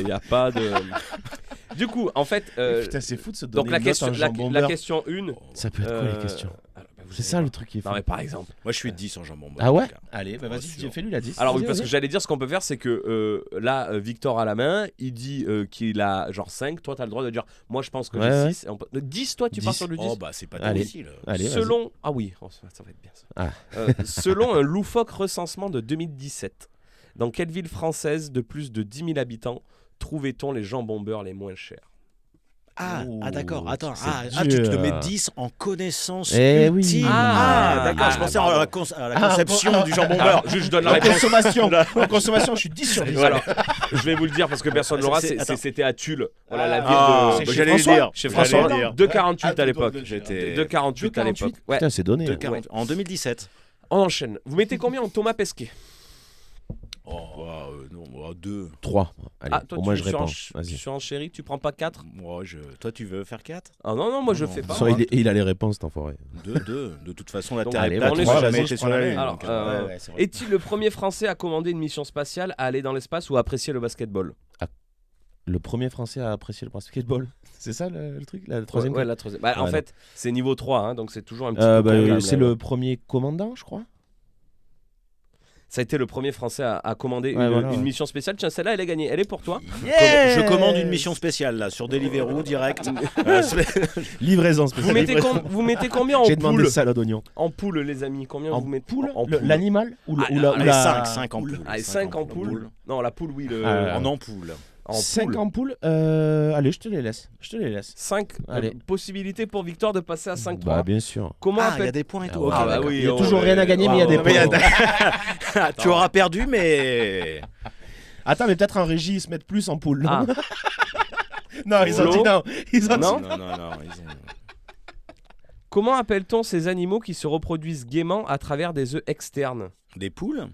il y a pas de. Du coup, en fait, Putain, c'est fou de se donner donc la une note question, en jambon beurre. question 1. Ça peut être quoi les questions? C'est ça le truc qui est fou. Non mais par exemple. Moi, je suis 10 en jambon beurre. Ah ouais? en tout cas. Allez, bah vas-y, sûr. fais-lui la 10. Alors oui, Vas-y, parce que vas-y. j'allais dire ce qu'on peut faire, c'est que là, Victor a la main, il dit qu'il a genre 5, toi tu as le droit de dire moi je pense que Ouais, j'ai ouais. 6. 10, toi tu pars 10. sur le 10. Oh, bah, c'est pas Allez. difficile. Allez, vas-y. Selon. Ah oui, ça va être bien ça. Ah. Selon un loufoque recensement de 2017, dans quelle ville française de plus de 10 000 habitants trouvait-on les jambons beurre les moins chers? Ah, Ouh, d'accord, attends. c'est Tu te dur. mets 10 en connaissance Eh oui. ultime. Ah, d'accord, je ah, pensais pardon. à la conception du jambon beurre. Je donne la En réponse. consommation, en consommation, je suis 10 sur 10. Voilà. Je vais vous le dire parce que personne l'aura. Attends. C'était à Tulle. Voilà la ville Ah, de. c'est bah, chez j'allais le François dire. Chez J'allais François le Hollande. dire. 2,48 à l'époque. J'étais 2,48 à l'époque. Ouais. Putain, c'est donné. De 40 en 2017. On enchaîne. Vous mettez combien en Thomas Pesquet? Non, 2. 3. Allez, Ah, toi au moins tu je réponds. tu Vas-y. surenchéris, tu prends pas 4? Toi, tu veux faire 4? Ah non, non, moi je Non, fais non. pas. Sans, il a les réponses, cet enfoiré. 2. De toute façon, la Donc, Terre allez, est plate. on est On n'a sur- jamais vas-y, été je sur prends la la Lune. Alors, donc, est-il le premier Français à commander une mission spatiale, à aller dans l'espace ou à apprécier le basketball? Le premier Français à apprécier le basketball. C'est ça le truc? La troisième? Ouais, la troisième. Bah, en Ouais, fait, c'est niveau 3, hein, donc c'est toujours un petit peu. Bah, con, quand même, c'est là. le premier commandant, je crois. Ça a été le premier Français à commander Ouais, voilà, une ouais. mission spéciale. Tiens, celle-là, elle est gagnée. Elle est pour toi. Je commande une mission spéciale là sur Deliveroo direct. Livraison Vous spéciale. mettez, vous mettez combien en J'ai demandé poule salade d'oignon. En poule, les amis. Combien En vous mettez poule, en poule. l'animal ou Ah, la Allez, 5 en poule. Allez, 5 en poule. Non, la poule, oui. Le... Ah, En ampoule. en 5 poule. en poule. Allez, je te les laisse. 5 Allez. possibilités pour Victor de passer à 5-3. Bah bien sûr. Comment Ah, il y a appelle... des points et tout. Ah, ok, bah d'accord. oui, Il y a on- toujours rien à gagner, mais il y a des Mais il y a points. tu auras perdu, mais. Attends, mais peut-être en régie, ils se mettent plus en poule. Non, Ah. non ils ont Flo dit non. Ils ont Non. dit Non, non, non. ils ont- Comment appelle-t-on ces animaux qui se reproduisent gaiement à travers des œufs externes? Des poules.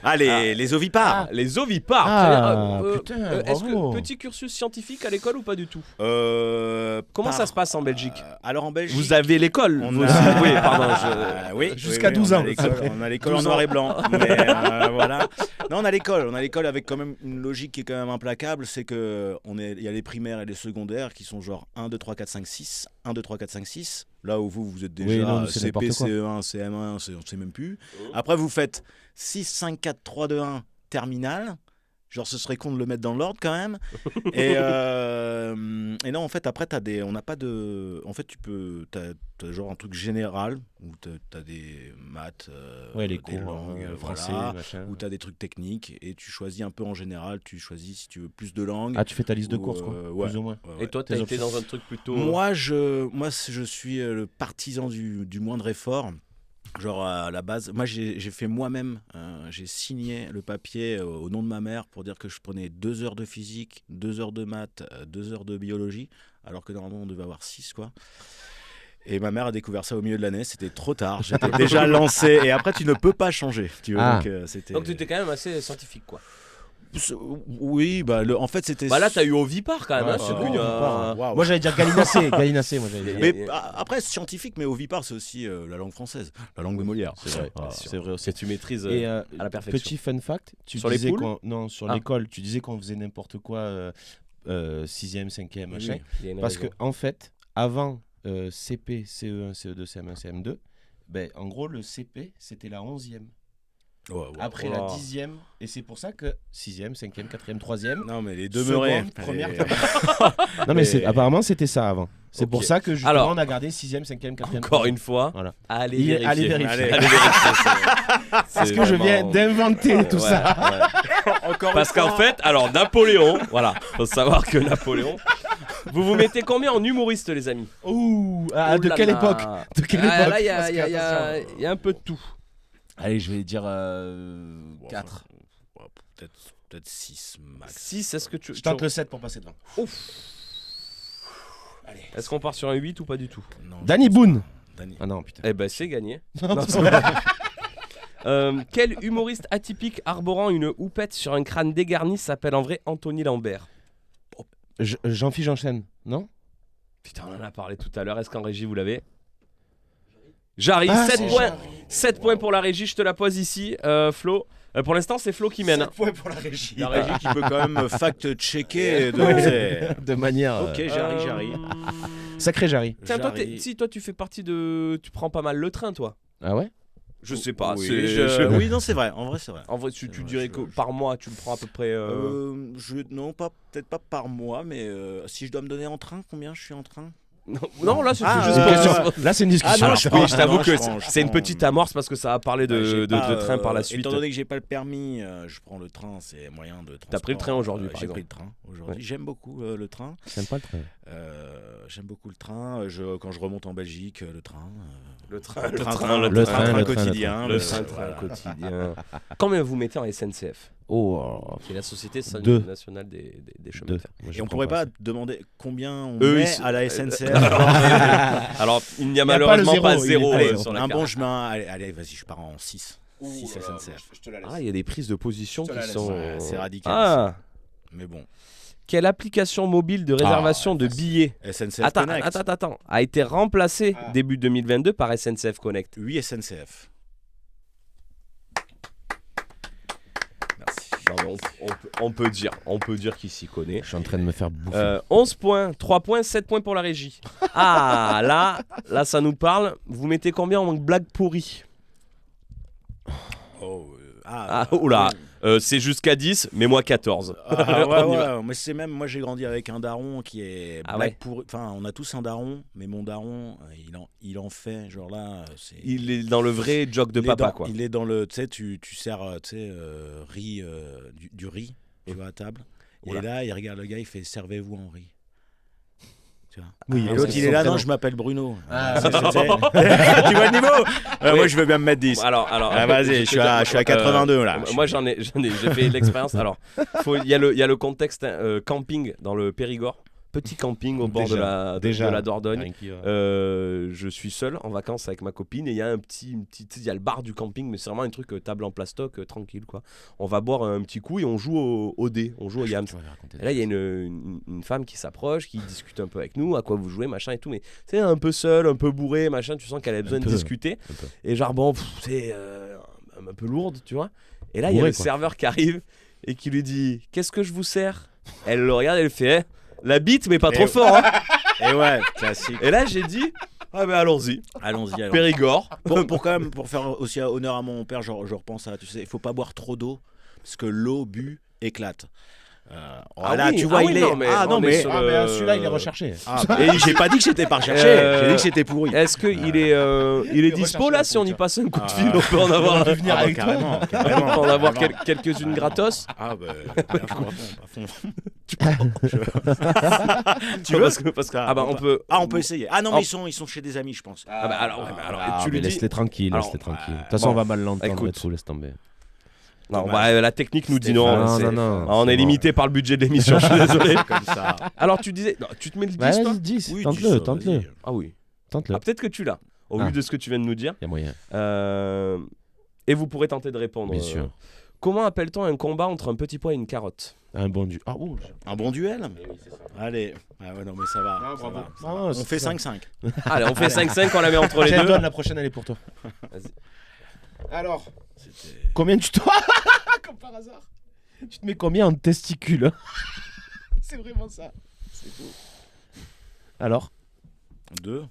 Ah, les ovipares. Les ovipares. Ah, Très bien. putain, Est-ce bravo. que petit cursus scientifique à l'école ou pas du tout? Comment Par- ça se passe en Belgique? Alors en Belgique. Vous avez l'école. On vous a- aussi. Oui, pardon. Oui, Jusqu'à oui, 12 on a ans. l'école- On a l'école en 12 noir ans. et blanc. Mais voilà. Non, on a l'école. On a l'école avec quand même une logique qui est quand même implacable. C'est que il y a les primaires et les secondaires qui sont genre 1, 2, 3, 4, 5, 6. 1, 2, 3, 4, 5, 6. Là où vous êtes déjà Oui, non, c'est CP, n'importe quoi. CE1, CM1, on ne sait même plus. Après, vous faites 6, 5, 4, 3, 2, 1, terminal. Genre, ce serait con de le mettre dans l'ordre quand même. Et non, en fait, après, on n'a pas de. En fait, t'as genre un truc général où t'as des maths, Ouais, les des cours langues, français, voilà, machin. où t'as des trucs techniques et tu choisis un peu en général. Tu choisis si tu veux plus de langues. Ah, tu fais ta liste de ou, courses, quoi. ouais, Plus ou moins. ouais, ouais. Et toi, t'as Tes été options. dans un truc plutôt. Moi, je suis le partisan du moindre effort. Genre à la base, moi j'ai fait moi-même, j'ai signé le papier au nom de ma mère pour dire que je prenais 2 heures de physique, 2 heures de maths, 2 heures de biologie, alors que normalement on devait avoir 6 quoi. Et ma mère a découvert ça au milieu de l'année, c'était trop tard, j'étais déjà lancé et après tu ne peux pas changer. Tu vois, Ah. donc c'était. Donc tu étais quand même assez scientifique, quoi. Oui, bah en fait c'était. Bah là, t'as eu ovipare quand même. Ouais, hein, c'est c'est bon, qu'il y a- ovipare. Waouh. Moi, j'allais dire gallinacé. Gallinacé, moi, j'allais dire. Mais après scientifique, mais ovipare c'est aussi la langue française, la langue de Molière. C'est vrai. Ah. C'est vrai aussi. Que tu maîtrises Et à la perfection. petit fun fact, tu Sur les disais poules non, sur Ah. l'école, tu disais qu'on faisait n'importe quoi 6e, 5e, machin. Oui, il y a une Parce que raison. en fait, avant CP, CE1, CE2, CM1, CM2, ben, en gros, le CP, c'était la 11e. Ouais, ouais. Après Oh la là. 10e, et c'est pour ça que 6e, 5e, 4e, 3e. Non mais les demeurés. Seconde, première, Et- Non, mais Et- apparemment, c'était ça avant. C'est Ok. pour ça que justement, Alors, on a gardé 6e, 5e, 4e. Encore 3e. une fois, Voilà. allez Il est- vérifier. allez vérifier. Allez vérifier, Parce que je viens d'inventer tout Ouais, ça. ouais. Encore Parce qu'en fait, alors Napoléon, voilà, faut savoir que Napoléon. Vous mettez combien en humoriste, les amis? Ouh, Oh de là quelle là. époque De quelle Ah, époque là, il y a- Parce il y a- que, il y a- attention. il y a un peu de tout. Allez, je vais dire 4. Ouais, peut-être 6 max. 6, est-ce que tu. Je tente le 7 pour passer devant. Est-ce qu'on part sur un 8 ou pas du tout? Non, Danny je pense Boone. pas. Danny. Ah non, putain. Eh ben, c'est gagné. Non, Quel humoriste atypique arborant une houppette sur un crâne dégarni s'appelle en vrai Anthony Lambert? Jean-Philippe Janssen, non Putain, on en a parlé tout à l'heure. Est-ce qu'en régie, vous l'avez? Jarry, Ah, 7 c'est points. Jarry. 7 points pour la régie, je te la pose ici. Flo, pour l'instant, c'est Flo qui mène. 7 points pour la régie. La régie qui peut quand même fact-checker. de- De manière. Ok, Jarry. Sacré Jarry. Tiens, toi, Jarry. si toi, tu fais partie de. Tu prends pas mal le train, toi? Ah ouais Je sais pas. Oui, c'est- oui, non, c'est vrai. En vrai, c'est vrai. En vrai, tu C'est vrai, dirais que je- par mois, tu le prends à peu près. Non, peut-être pas par mois, mais si je dois me donner en train, combien je suis en train? Non, là, c'était Ah, juste Une pour. question. Là, c'est une discussion. Ah non, Alors, je oui, prends- je t'avoue non, que je prends- c'est une petite amorce parce que ça va parler J'ai de pas, train par la suite. Étant donné que j'ai pas le permis, je prends le train, c'est moyen de transport. T'as pris le train aujourd'hui, par J'ai exemple. pris le train aujourd'hui. Ouais. J'aime beaucoup le train. J'aime pas le train. J'aime beaucoup le train. Quand je remonte en Belgique, le train. Le train, le train quotidien. le train quotidien. Combien vous mettez en SNCF? Oh, Qui est la société Deux. nationale des chemins deux. de fer. Moi, je Et on prends pourrait pas ça. demander combien on Eux, met ils sont- à la SNCF. Alors, il n'y a pas le malheureusement zéro, pas il est zéro pas Allez, sur la un carte. bon chemin. Allez, vas-y, je pars en 6. 6 SNCF. Ah, il y a des prises de position Je te qui la laisse. sont. Ouais, c'est radical. Ah, Mais bon, quelle application mobile de réservation de billets SNCF attends, Connect. attends, a été remplacée début 2022 par SNCF Connect? 8 SNCF. Merci. Non, mais on peut dire qu'il s'y connaît. Je suis en train de me faire bouffer. 11 points, 3 points, 7 points pour la régie. Ah, là, ça nous parle. Vous mettez combien en blague pourrie? Oula, c'est jusqu'à 10, mais moi 14. On y va. Moi j'ai grandi avec un daron qui est Enfin, on a tous un daron, mais mon daron, il en fait, genre là, Il est dans le vrai joke de papa, quoi. Il est dans le, tu sais, tu sers, riz, du riz, tu vois, à table. Oula. Et là, il regarde le gars, il fait, servez-vous en riz. Tu vois. Oui, Et parce l'autre, qu'ils il est sont là, tellement- non, je m'appelle Bruno. Ah, Tu vois le niveau? Moi, je veux bien me mettre 10. Alors, Vas-y, je suis à 82 là. Moi, j'ai fait l'expérience. Alors, il y a le contexte camping dans le Périgord. Petit camping au bord de la Dordogne. Rien qui va. Je suis seul en vacances avec ma copine et il y a il y a le bar du camping, mais c'est vraiment un truc table en plastoc, tranquille quoi. On va boire un petit coup et on joue au dé, on joue au yams. Et là il y a une femme qui s'approche, qui discute un peu avec nous, à quoi vous jouez machin et tout, mais c'est un peu seul, un peu bourré machin, tu sens qu'elle a besoin de discuter et genre bon c'est un peu lourde tu vois. Et là il y a Bourré, le quoi. serveur qui arrive et qui lui dit qu'est-ce que je vous sers. Elle le regarde, elle fait la bite mais pas trop fort hein. Et ouais, classique. Et là j'ai dit ah ben allons-y. Allons-y. Périgord. Pour quand même, pour faire aussi honneur à mon père, je repense à, tu sais, il faut pas boire trop d'eau parce que l'eau bu éclate. Voilà, oui, tu vois, oui, il est. non, mais Ah non, on est mais. sur Ah, le- mais celui-là, il est recherché. Et j'ai pas dit que j'étais pas recherché, j'ai dit que c'était pourri. Est-ce qu'il est dispo là si on y passe un coup de fil? On peut en avoir, venir avec toi. carrément. on peut en avoir quelques-unes gratos. Ah bah, à fond. Tu veux parce que on peut. On peut essayer. Ah non, mais ils sont chez des amis, je pense. Ah bah alors, ouais, mais alors Ah, tu lui mais dis. laisse-les tranquilles, Alors, laisse-les tranquilles. De toute façon, bon, on va mal l'entendre écoute. et tout, laisse tomber. Non, bah, la technique nous dit non. Non, c'est- non, non. On c'est est bon. limité par le budget de l'émission, je suis désolé. Comme ça. Alors tu disais, non, tu te mets le 10 Bah, toi? vas-y, 10, Oui, tente-le, dis ça, tente-le. vas-y. Ah oui. Tente-le. Ah, peut-être que tu l'as. Au Ah. vu de ce que tu viens de nous dire. Il y a moyen. Et vous pourrez tenter de répondre. Bien sûr. Comment appelle-t-on un combat entre un petit pois et une carotte? Un bon du. Ah, ouh. Un bon duel. Allez. Ah ouais, non, mais ça va. ça va. Ah, On c'est fait ça. 5-5. Allez, on fait 5-5, on la met entre les Tiens, deux. donne, la prochaine, elle est pour toi. Vas-y. Alors, combien tu te. Comme par hasard. Tu te mets combien en testicules? C'est vraiment ça. C'est fou. Alors 2.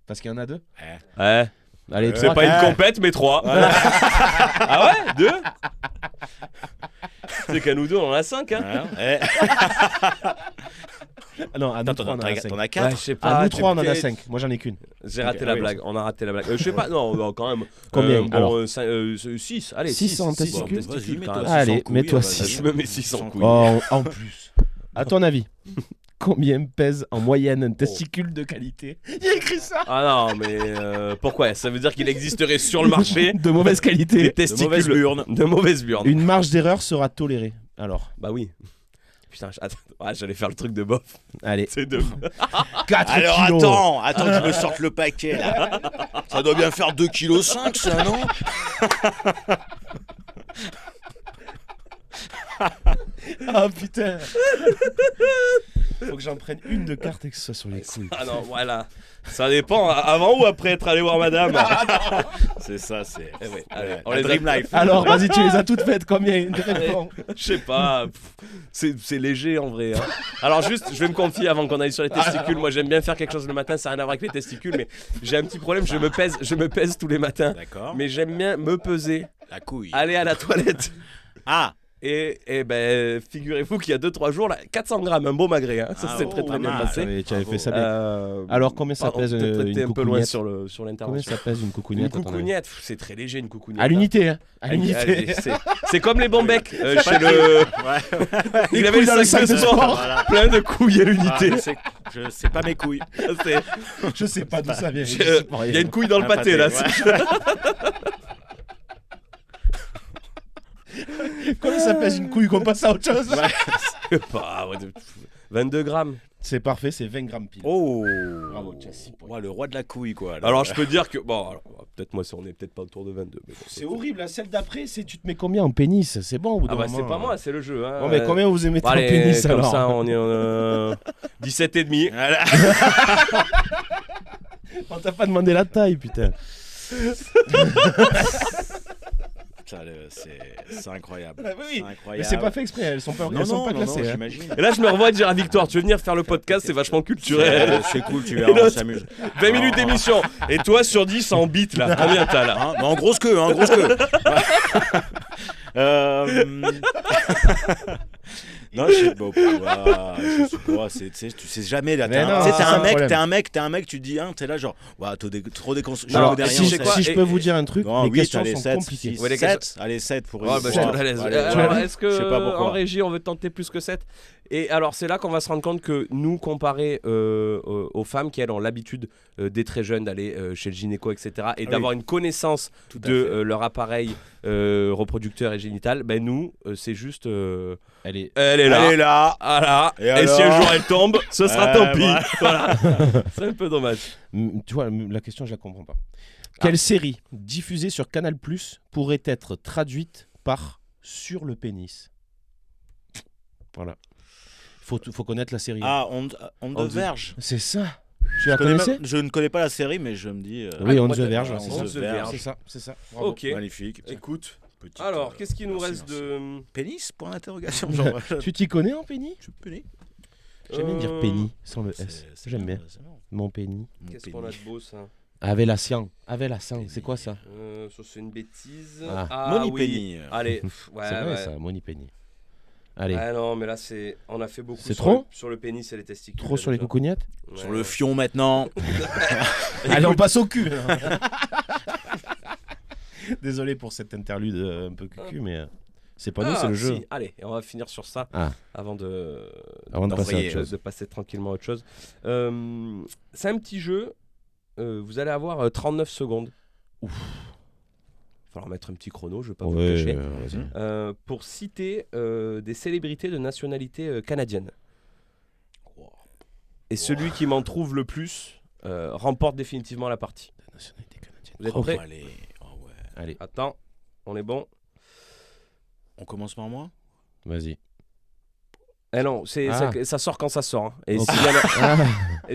Parce qu'il y en a 2. Ouais. Allez, C'est pas une compète, mais 3. Ah ouais 2. C'est qu'à nous deux, on en a 5. Hein. Non, à nous 3, on en a 5. T'en as Ouais, 4. je sais À pas. nous tu 3, on en a peut-être- 5. Moi, j'en ai qu'une. J'ai raté Ok, la oui. blague. On a raté la blague. Je sais pas. Non, quand même. Combien Alors 6. Allez, Six 6 en Vas-y, testicules. mets-toi quand même. 6 Allez, en couilles, mets-toi vas-y. 6. Je me mets 6 en couilles. Oh, en plus. À ton avis, combien pèse en moyenne un testicule de qualité? Il y a écrit ça. Ah non, mais pourquoi? Ça veut dire qu'il existerait sur le marché De mauvaise des qualité. testicules mauvaise burne. de mauvaise burne. Une marge d'erreur sera tolérée. Alors, Bah oui. Putain, attends, j'allais faire le truc de bof. allez. C'est de. 4 Alors kilos. attends que je me sorte le paquet là. Ça doit bien faire 2,5 kg ça, non? Ah putain. Faut que j'en prenne une de carte et que ce soit sur les couilles. Ah non, voilà. Ça dépend, avant ou après être allé voir madame. C'est ça, c'est. Eh ouais, allez, on La les a- Dream Life. Alors, vas-y, tu les as toutes faites. Combien de réponses? Je sais pas, c'est léger en vrai. Hein. Alors juste, je vais me confier avant qu'on aille sur les testicules. Moi j'aime bien faire quelque chose le matin, ça n'a rien à voir avec les testicules, mais j'ai un petit problème, je me pèse tous les matins. D'accord. Mais j'aime bien me peser, La couille. aller à la toilette. Ah. Et ben, figurez-vous qu'il y a 2-3 jours, là, 400 grammes, un beau magret. Hein. Ça Ah, s'est oh, très pas bien mal. passé. Tu avais fait ça bien. Euh, Alors, combien ça pardon, pèse peut-être une été un peu loin coucougnette? sur Combien l'intervention. ça pèse une Une coucougnette à ton avis? coucougnette, c'est très léger une coucougnette. À l'unité, hein. À Allez, l'unité. c'est comme les Bombeck chez le. Il avait couilles dans le le sac de sport, Voilà. plein de couilles à l'unité. C'est pas mes couilles. C'est- Je sais pas d'où ça vient. Il y a une couille dans le Un pâté là. pâté, Comment ça pèse une couille qu'on passe à autre chose? C'est pas, ouais, 22 grammes. C'est parfait, c'est 20 grammes pile. Oh. Bravo, tu as 6 points. Ouais, le roi de la couille quoi. là. Alors je peux dire que bon, alors, peut-être moi on est peut-être pas autour de 22. Mais bon, C'est horrible, la celle d'après, c'est tu te mets combien en pénis? C'est bon au bout Ah d'un bah moment. c'est pas moi, c'est le jeu. Hein. Bon, mais combien vous aimez Bon, en allez, pénis comme alors? ça on est 17 et demi. Voilà. On t'a pas demandé la taille, putain. Putain, c'est incroyable. Ah, oui, oui. C'est Mais incroyable. c'est pas fait exprès, elles sont pas classées. hein. J'imagine. Et là, je me revois dire à Victoire, tu veux venir faire le podcast, c'est vachement culturel. C'est cool, tu verras, on s'amuse. 20 minutes d'émission. Et toi, sur 10 en bits, là. Combien t'as, là? Hein, mais en grosse queue, grosse queue. Non, je sais pas. Tu sais jamais là. Mais non, T'es c'est ça le un problème. mec, tu te dis, t'es là genre, trop déconstruit. Alors, je si connais rien, je peux vous dire un truc, les questions sont 7, compliquées. Ouais, les 7, allez 7 pour Oh, bah, je te la laisse. Allez, Alors, voilà. est-ce Je sais pas que pourquoi. en régie, on veut tenter plus que 7? Et alors, c'est là qu'on va se rendre compte que nous, comparé aux femmes qui, elles, ont l'habitude dès très jeunes d'aller chez le gynéco, etc., et d'avoir une connaissance Tout à de fait. leur appareil reproducteur et génital, ben nous, c'est juste... Elle est... Elle est là. Elle est là. Voilà. Et Et si un alors jour elle tombe, ce sera tant pis. Voilà. C'est un peu dommage. Tu vois, la question, je la comprends pas. Quelle série diffusée sur Canal+ pourrait être traduite par Sur le pénis? Voilà. Faut connaître la série. Ah, on the Verge. C'est ça. Tu la connaissais? Je ne connais pas la série, mais je me dis. Oui, On moi, the Verge. On c'est the ça. Verge. C'est ça, c'est ça. Bravo. Ok. Magnifique. Écoute. Petite, Alors, qu'est-ce qu'il nous merci, reste merci. de... Pénis point d'interrogation. Genre, Tu t'y connais en pénis? pénis. J'aime bien dire pénis sans le S. J'aime bien. c'est bon. Mon pénis. Qu'est-ce qu'on a de beau, ça? Avelation. C'est quoi ça? Ça, c'est une bêtise. Ah. Moni oui. Penny. Allez. Ouais, C'est vrai ouais. ça, Moni Penny. Allez, Ah non, mais là, on a fait beaucoup C'est sur trop sur le pénis et les testicules. trop sur les déjà. coucougnettes? Ouais. Sur le fion maintenant. Allez, on passe au cul. Désolé pour cette interlude un peu cucu, mais c'est pas nous, c'est le jeu. Si. Allez, et on va finir sur ça Ah. avant de Passer à autre d'envoyer, chose. de passer tranquillement à autre chose. C'est un petit jeu. Vous allez avoir 39 secondes. Ouf. Il va falloir mettre un petit chrono, je vais pas vous le cacher. vas-y. Pour citer des célébrités de nationalité canadienne. Et celui qui m'en trouve le plus remporte définitivement la partie. La nationalité canadienne. Vous êtes Oh, prêts? Allez. Oh, ouais. Allez, Attends, on est bon. On commence par moi. vas-y. Eh non, ça sort quand ça sort. Hein. Et Ok.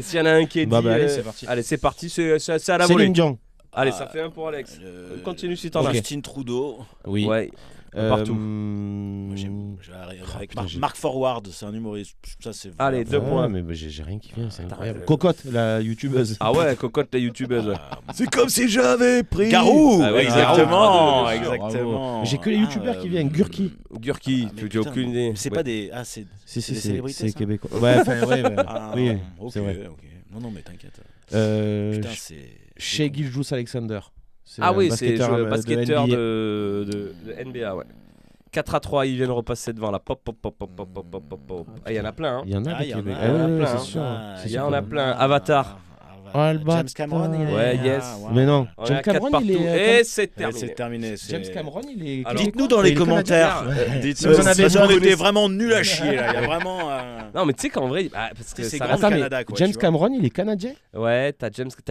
s'il y en a un qui est Bah, dit, bah, allez, c'est parti. Allez, c'est parti, c'est à la volée. Céline Dion. Allez, Ah, ça fait un pour Alex. Continue si t'en as. Justin Trudeau. Oui. Ouais, partout. Moi, j'ai avec putain, j'ai- Mark Forward, c'est un humoriste. Ça, c'est Allez, vraiment- 2 points. Mais j'ai rien qui vient, c'est incroyable. t'arrêtes. Cocotte, la youtubeuse. Ah ouais, cocotte la youtubeuse. ouais. Ah, C'est comme si j'avais pris. Garou, Ah ouais, exactement, Garou, bien sûr, exactement. Mais j'ai que les youtubeurs qui viennent, Gurki. Gurki, Ah, mais tu putain, n'as aucune idée. C'est Ouais. pas des. Ah, c'est. Si, C'est des célébrités, c'est ça québécois. Ouais, enfin, ouais. Ah, Oui, ok, c'est vrai. ok. Non, mais t'inquiète. Euh, Putain, c'est. Shea Gilgeous-Alexander. C'est Ah un oui, c'est basketteur, basketteur NBA. de NBA, ouais. 4-3, ils viennent repasser devant là. Pop, pop, pop, pop, pop, pop, pop, pop, pop. Ah, il y en a plein. Hein. Il y en a Ah, des il y en a. Québécois. Il y en a Ah, ouais, plein, c'est hein. sûr. Ah, C'est Il y sûr. en a plein. Avatar. Albator. James Cameron, il est. Ouais, yes. Mais non, On est James à 4 Cameron, partout. il est. Et c'est terminé. C'est terminé. James Cameron, il est. Alors, québécois. Dites-nous dans Il les est commentaires. canadien. Dites-nous. Vous en avez Parce qu'on jamais était vu. vraiment nuls à chier là. Il y a vraiment. Non, mais tu sais qu'en vrai, parce que C'est ça grand reste- le Attends, mais Canada, quoi, James tu vois. Cameron, il est canadien? Ouais, t'as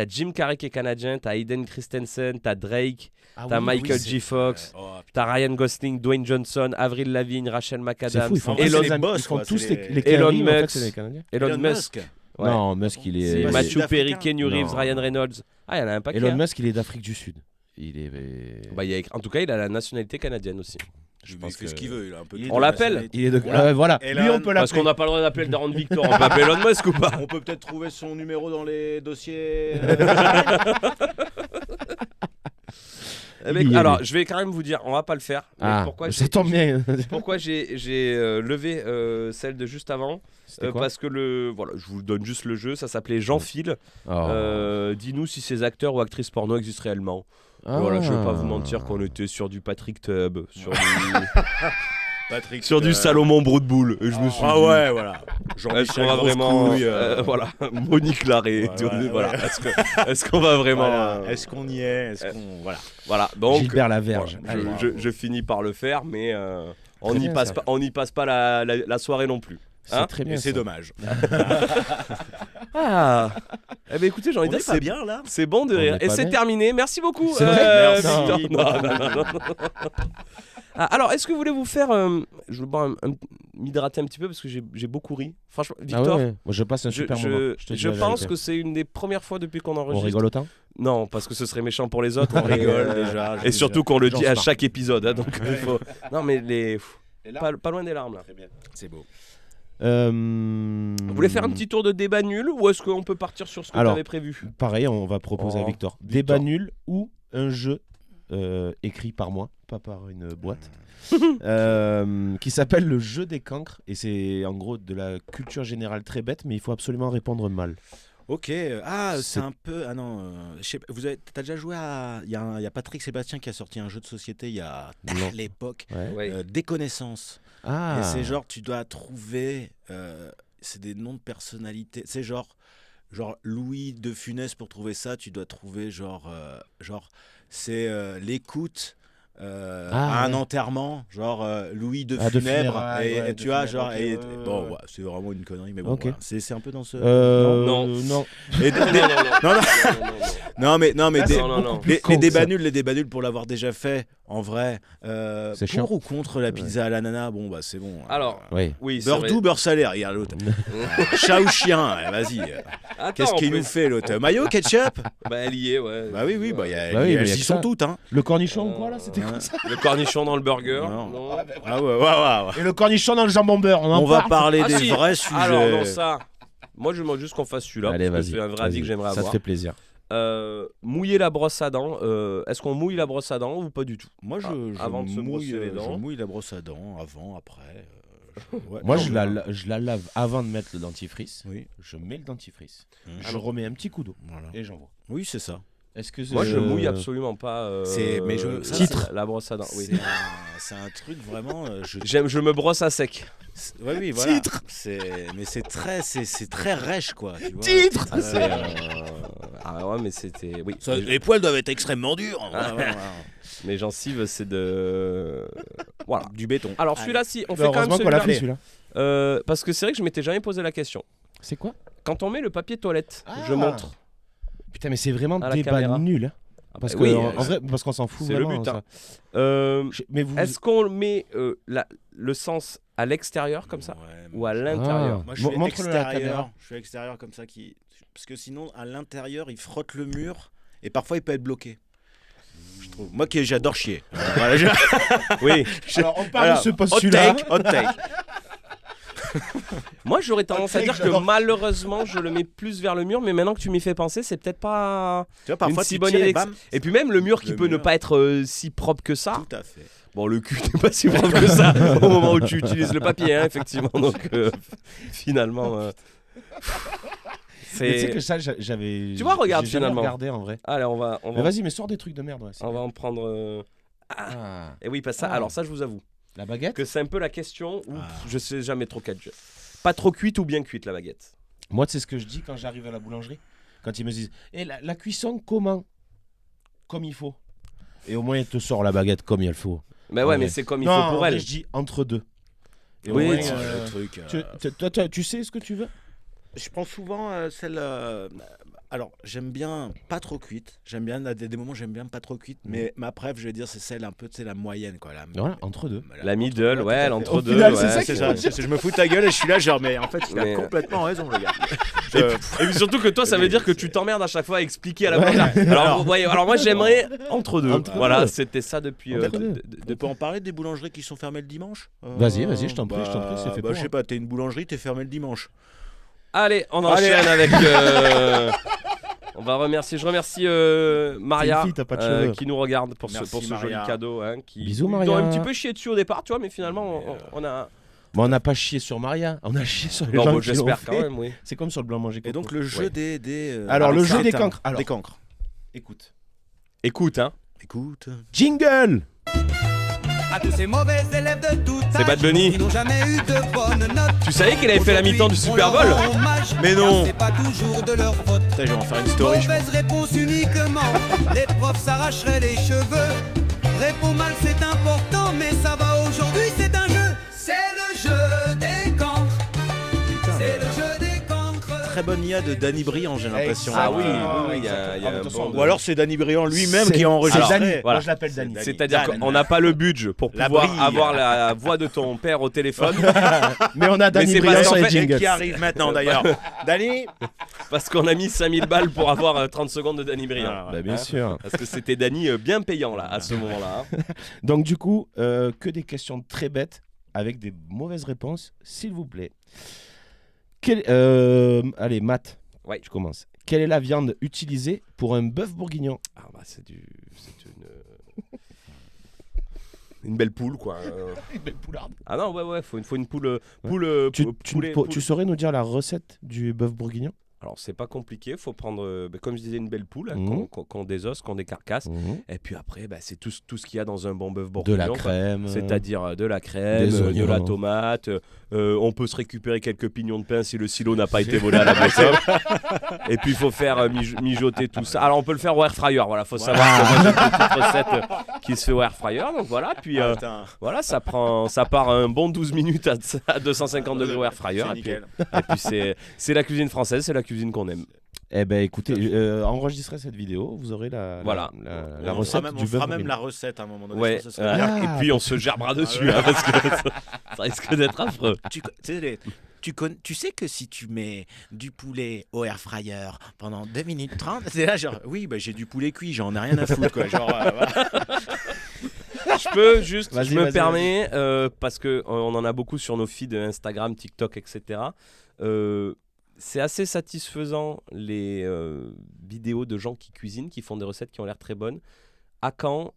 Jim Carrey qui est canadien, t'as Hayden Christensen, t'as Drake, Ah t'as oui, Michael oui, G. Fox, Oh, t'as Ryan Gosling, Dwayne Johnson, Avril Lavigne, Rachel C'est McAdams, fou, ils font En vrai, Elon, c'est les boss, ils font quoi, tous c'est les Elon Kerry, mais en fait, Musk. c'est des Canadiens. Elon Musk, Ouais. Non, Musk, il C'est est. pas Matthew sud-africain. Perry, Keanu Reeves, Non. Ryan Reynolds. Ah, il y en a un paquet. Elon hein. Musk, il est d'Afrique du Sud. Il est. Bah, en tout cas, il a la nationalité canadienne aussi. Je pense pense fait que- ce qu'il veut. Il a un peu On l'appelle Il est de. Voilà. Et Lui, là, on peut Parce l'appeler. qu'on n'a pas le droit d'appeler le daron de Victor. On peut appeler Elon Musk ou pas? On peut peut-être trouver son numéro dans les dossiers. Eh ben, Il y est, alors, lui. je vais quand même vous dire, on va pas le faire. Mais Ah, pourquoi ça tombe bien. Pourquoi j'ai levé celle de juste avant C'était quoi Parce que voilà, je vous donne juste le jeu. Ça s'appelait Jean-Phil. Oh. Dis-nous si ces acteurs ou actrices porno existent réellement. Ah. Voilà, je vais pas vous mentir qu'on était sur du Patrick Tubb, sur du, Patrick. sur du Salomon Broodbull. Et je me suis Ah dit, ouais, voilà. est-ce qu'on va vraiment, Couille, voilà, Monique Larrey. Ouais, voilà. ouais. Est-ce qu'on va vraiment, Voilà. Est-ce qu'on y est Est-ce qu'on voilà. voilà. Donc, Gilbert Laverge. voilà, Allez. je finis par le faire, mais on Très n'y bien, passe ça. pas, on n'y passe pas la soirée non plus. C'est Hein très bien. Et c'est ça. dommage. Ah. Eh ben écoutez, j'ai envie On de est dire pas c'est bien là. C'est bon de On rire. est Et pas c'est bien. terminé. Merci beaucoup. C'est vrai Merci. Victor. Non. Ah, alors, est-ce que vous voulez vous faire je vais boire une m'hydrater un petit peu parce que j'ai beaucoup ri. Franchement, Ah Victor, ouais, moi je passe un super moment. Te dis je la pense vérité. que c'est une des premières fois depuis qu'on On enregistre. rigole autant. Non, parce que ce serait méchant pour les autres. On rigole déjà. Et surtout qu'on le J'en dit à se chaque épisode. Hein, donc il faut... Non, mais Et là pas loin des larmes là. C'est beau. Vous voulez faire un petit tour de débat nul ou est-ce qu'on peut partir sur ce que tu Alors, avais prévu? Pareil, on va proposer à Oh, Victor. Victor. Débat nul ou un jeu écrit par moi, pas par une boîte, qui s'appelle le jeu des cancres. Et c'est en gros de la culture générale très bête, mais il faut absolument répondre mal. Ok, c'est un peu. Ah non, je sais pas, t'as déjà joué à. Il y a Patrick Sébastien qui a sorti un jeu de société il y a Non. à l'époque, Ouais. Déconnaissance. Ah, Et c'est genre, tu dois trouver. C'est des noms de personnalités. C'est genre Louis de Funès, pour trouver ça, tu dois trouver c'est l'écoute. À un ouais. enterrement, Louis de Ah, de Funèbre, funérailles, ouais, de tu vois, Funèbre, et, ok, ouais, bon, ouais. ouais, c'est vraiment une connerie, mais bon, Ok. voilà. C'est un peu dans ce. Non. non. Et non, mais Là, c'est non, non, non. plus les con que débats ça. nuls, pour l'avoir déjà fait, en vrai, C'est chiant. pour ou contre la pizza à l'ananas, bon, bah c'est bon. Alors, Oui. oui, c'est Beurre vrai. doux, beurre salé, regarde l'autre. Chat ou chien, vas-y. Attends, Qu'est-ce qu'il on peut- nous fait l'autre? Mayo, ketchup? Bah, elle y est, ouais. Bah oui, Bah oui, mais elles y a y que sont ça. toutes, hein. Le cornichon ou quoi là? C'était quoi ça? Le cornichon dans le burger. Non. Non. Ah ouais. Et le cornichon dans le jambon beurre. On va parler Ah, des si. vrais sujets. Alors, non, ça. Moi, je demande juste qu'on fasse celui-là. Allez, parce que vas-y. c'est un vrai avis que j'aimerais Ça te avoir. fait plaisir. Mouiller la brosse à dents. Est-ce qu'on mouille la brosse à dents ou pas du tout? Moi, avant de se mouille, brosser les dents. je mouille la brosse à dents, avant, après. Ouais. Moi, Non, je la lave avant de mettre le dentifrice. Oui. Je mets le dentifrice. Mhm. Je remets un petit coup d'eau Voilà. et j'envoie. Oui, c'est ça. Est-ce que Moi, je mouille absolument pas. mais je- ça, Titre. La brosse à dents. Oui. C'est un truc vraiment. Je me brosse à sec. Oui, voilà. Titre. Mais c'est très rêche, quoi. Tu vois. Titre. Ah, c'est, ah ouais, mais c'était. Oui. Les poils doivent être extrêmement durs. Voilà. Mes gencives, c'est de. Voilà. Du béton. Alors, celui-là, si, on fait quand même Heureusement qu'on l'a fait celui-là. celui-là. Parce que c'est vrai que je m'étais jamais posé la question. C'est quoi? Quand on met le papier toilette, Ah. je montre. Putain, mais c'est vraiment À la débat caméra. nul. Hein. Parce bah que oui, en vrai, parce qu'on s'en fout c'est le vraiment. but, ça. hein. Mais vous. Est-ce qu'on met le sens à l'extérieur comme ça ou à l'intérieur? Ah. Moi, je suis Montre-le à la caméra. extérieur. Je suis extérieur comme ça. Parce que sinon, à l'intérieur, il frotte le mur et parfois, il peut être bloqué. Je trouve. Moi, j'adore chier. Voilà, Oui. Alors, on parle Alors, de ce hot postulat. take, hot take. Moi, j'aurais tendance à dire que malheureusement, je le mets plus vers le mur, mais maintenant que tu m'y fais penser, c'est peut-être pas Tu vois, parfois, une si tu bonne tires et idée. bam. Et puis même le mur qui Le peut ne mur. pas être si propre que ça. Tout à fait. Bon, le cul n'est pas si propre que ça au moment où tu utilises le papier, hein, effectivement. Donc finalement, Mais tu sais c'est. que ça, j'avais. Tu vois, regarde, j'ai jamais finalement. regardé en vrai. Allez, on va. Mais vas-y, mais sors des trucs de merde. Ouais, c'est On va bien. en prendre. Ah. Et oui, pas ça. Ah. Alors ça, je vous avoue La baguette. que c'est un peu la question où Ah. je sais jamais trop quel jeu. Pas trop cuite ou bien cuite la baguette. Moi, c'est ce que je dis quand j'arrive à la boulangerie. Quand ils me disent, la cuisson, comment? Comme il faut. Et au moins, il te sort la baguette comme il faut. Mais En ouais, vrai. mais c'est comme il Non, faut en pour vrai, elle. je dis entre deux. Et au Oui, moins, tu- Le truc. tu sais ce que tu veux? Je prends souvent celle. Alors, j'aime bien pas trop cuite. J'aime bien, à des moments, j'aime bien pas trop cuite. Mais ma préf, je vais dire, c'est celle un peu, tu sais, la moyenne, quoi. Voilà, entre deux. La middle, ouais, l'entre-deux. final, ouais, c'est ça C'est qu'il ça, faut dire. je me fous de ta gueule et je suis là, genre, mais en fait, il Mais- a complètement raison, le gars. Et puis surtout que toi, ça veut Mais dire que c'est- tu t'emmerdes à chaque fois à expliquer à la Ouais. personne. Alors moi, j'aimerais entre deux. Entre Voilà, deux. c'était ça depuis. Entre deux. On peut en parler des boulangeries qui sont fermées le dimanche Vas-y, je t'en prie, c'est fait bah, pour, je sais hein. pas, t'es une boulangerie, t'es fermée le dimanche. Allez, on Allez. enchaîne avec. On va remercier. Je remercie Maria C'est une fille, t'as pas de cheveux. qui nous regarde pour Merci, ce joli Maria. cadeau. Hein, qui Bisous, nous Maria. ont un petit peu chié dessus au départ, tu vois, mais finalement, on a. Mais on n'a pas chié sur Maria, on a chié sur les Non, gens bon, qui l'ont j'espère fait. quand même, oui. C'est comme sur le blanc manger. Et donc, le jeu des Alors, le jeu des crétins. cancres. Alors. Des cancres. Écoute. Écoute, hein. Écoute. Jingle. À tous ces mauvais élèves de toute C'est Bad Bunny. qui n'ont jamais eu de bonnes notes. Tu savais qu'il avait fait la mi-temps du Super Bowl? Mais non. C'est pas toujours de leur faute. Putain, je vais en faire une story. je Mauvaise réponse uniquement. Les profs s'arracheraient les cheveux. Réponds mal, c'est important, mais ça va aujourd'hui, c'est un jeu. C'est le jeu des cancres. C'est le jeu des cancres. très bonne IA de Danny Briand, j'ai l'impression. Ah oui, Exactement, oui, il y a exactement. un de toute façon, bon- Ou alors c'est Danny Briand lui-même C'est- qui a enregistré. C'est Dany. voilà. Moi, je l'appelle Dany. C'est C'est-à-dire Dan. qu'on n'a pas le budget pour La pouvoir brille. avoir la voix de ton père au téléphone, Mais on a Dany c'est Briand parce sur qu'en les fait, jingles. Qui arrive maintenant d'ailleurs. Danny. parce qu'on a mis 5000 balles pour avoir 30 secondes de Danny Briand. Ah, Bah, bien sûr. Parce que c'était Danny bien payant là, à ce moment-là. hein. Donc du coup, que des questions très bêtes avec des mauvaises réponses, s'il vous plaît. Allez, Matt, Ouais. tu commences. Quelle est la viande utilisée pour un bœuf bourguignon? Ah bah c'est une belle poule quoi. Une belle poularde. Ah non ouais faut une poule Tu saurais nous dire la recette du bœuf bourguignon? Alors c'est pas compliqué, faut prendre comme je disais une belle poule qu'on désosse, qu'on décarcasse et puis après c'est tout ce qu'il y a dans un bon bœuf De bourguignon. la quoi. crème. C'est-à-dire de la crème, des de oignons. la tomate, on peut se récupérer quelques pignons de pain si le silo n'a pas été volé à la maison. Et puis il faut faire mijoter tout ça. Alors on peut le faire au air fryer, voilà, faut savoir que moi j'ai une petite recette qui se fait au air fryer, donc voilà, puis voilà, ça part un bon 12 minutes à 250 degrés au air fryer, et puis c'est la cuisine française, c'est la cuisine qu'on aime. Eh ben écoutez, enregistrez cette vidéo, vous aurez la On recette fera même, du on fera bœuf même la bourguignon. recette à un moment donné. Ouais, je pense que ça serait bien. et puis on se gerbera dessus, hein, parce que ça risque d'être affreux. Tu sais que si tu mets du poulet au air fryer pendant 2 minutes 30, c'est là genre oui j'ai du poulet cuit, j'en ai rien à foutre quoi. Genre, voilà. Je peux juste, Vas-y, je me vas-y, permets, parce qu'on en a beaucoup sur nos feeds Instagram, TikTok, etc. C'est assez satisfaisant les vidéos de gens qui cuisinent, qui font des recettes qui ont l'air très bonnes. À quand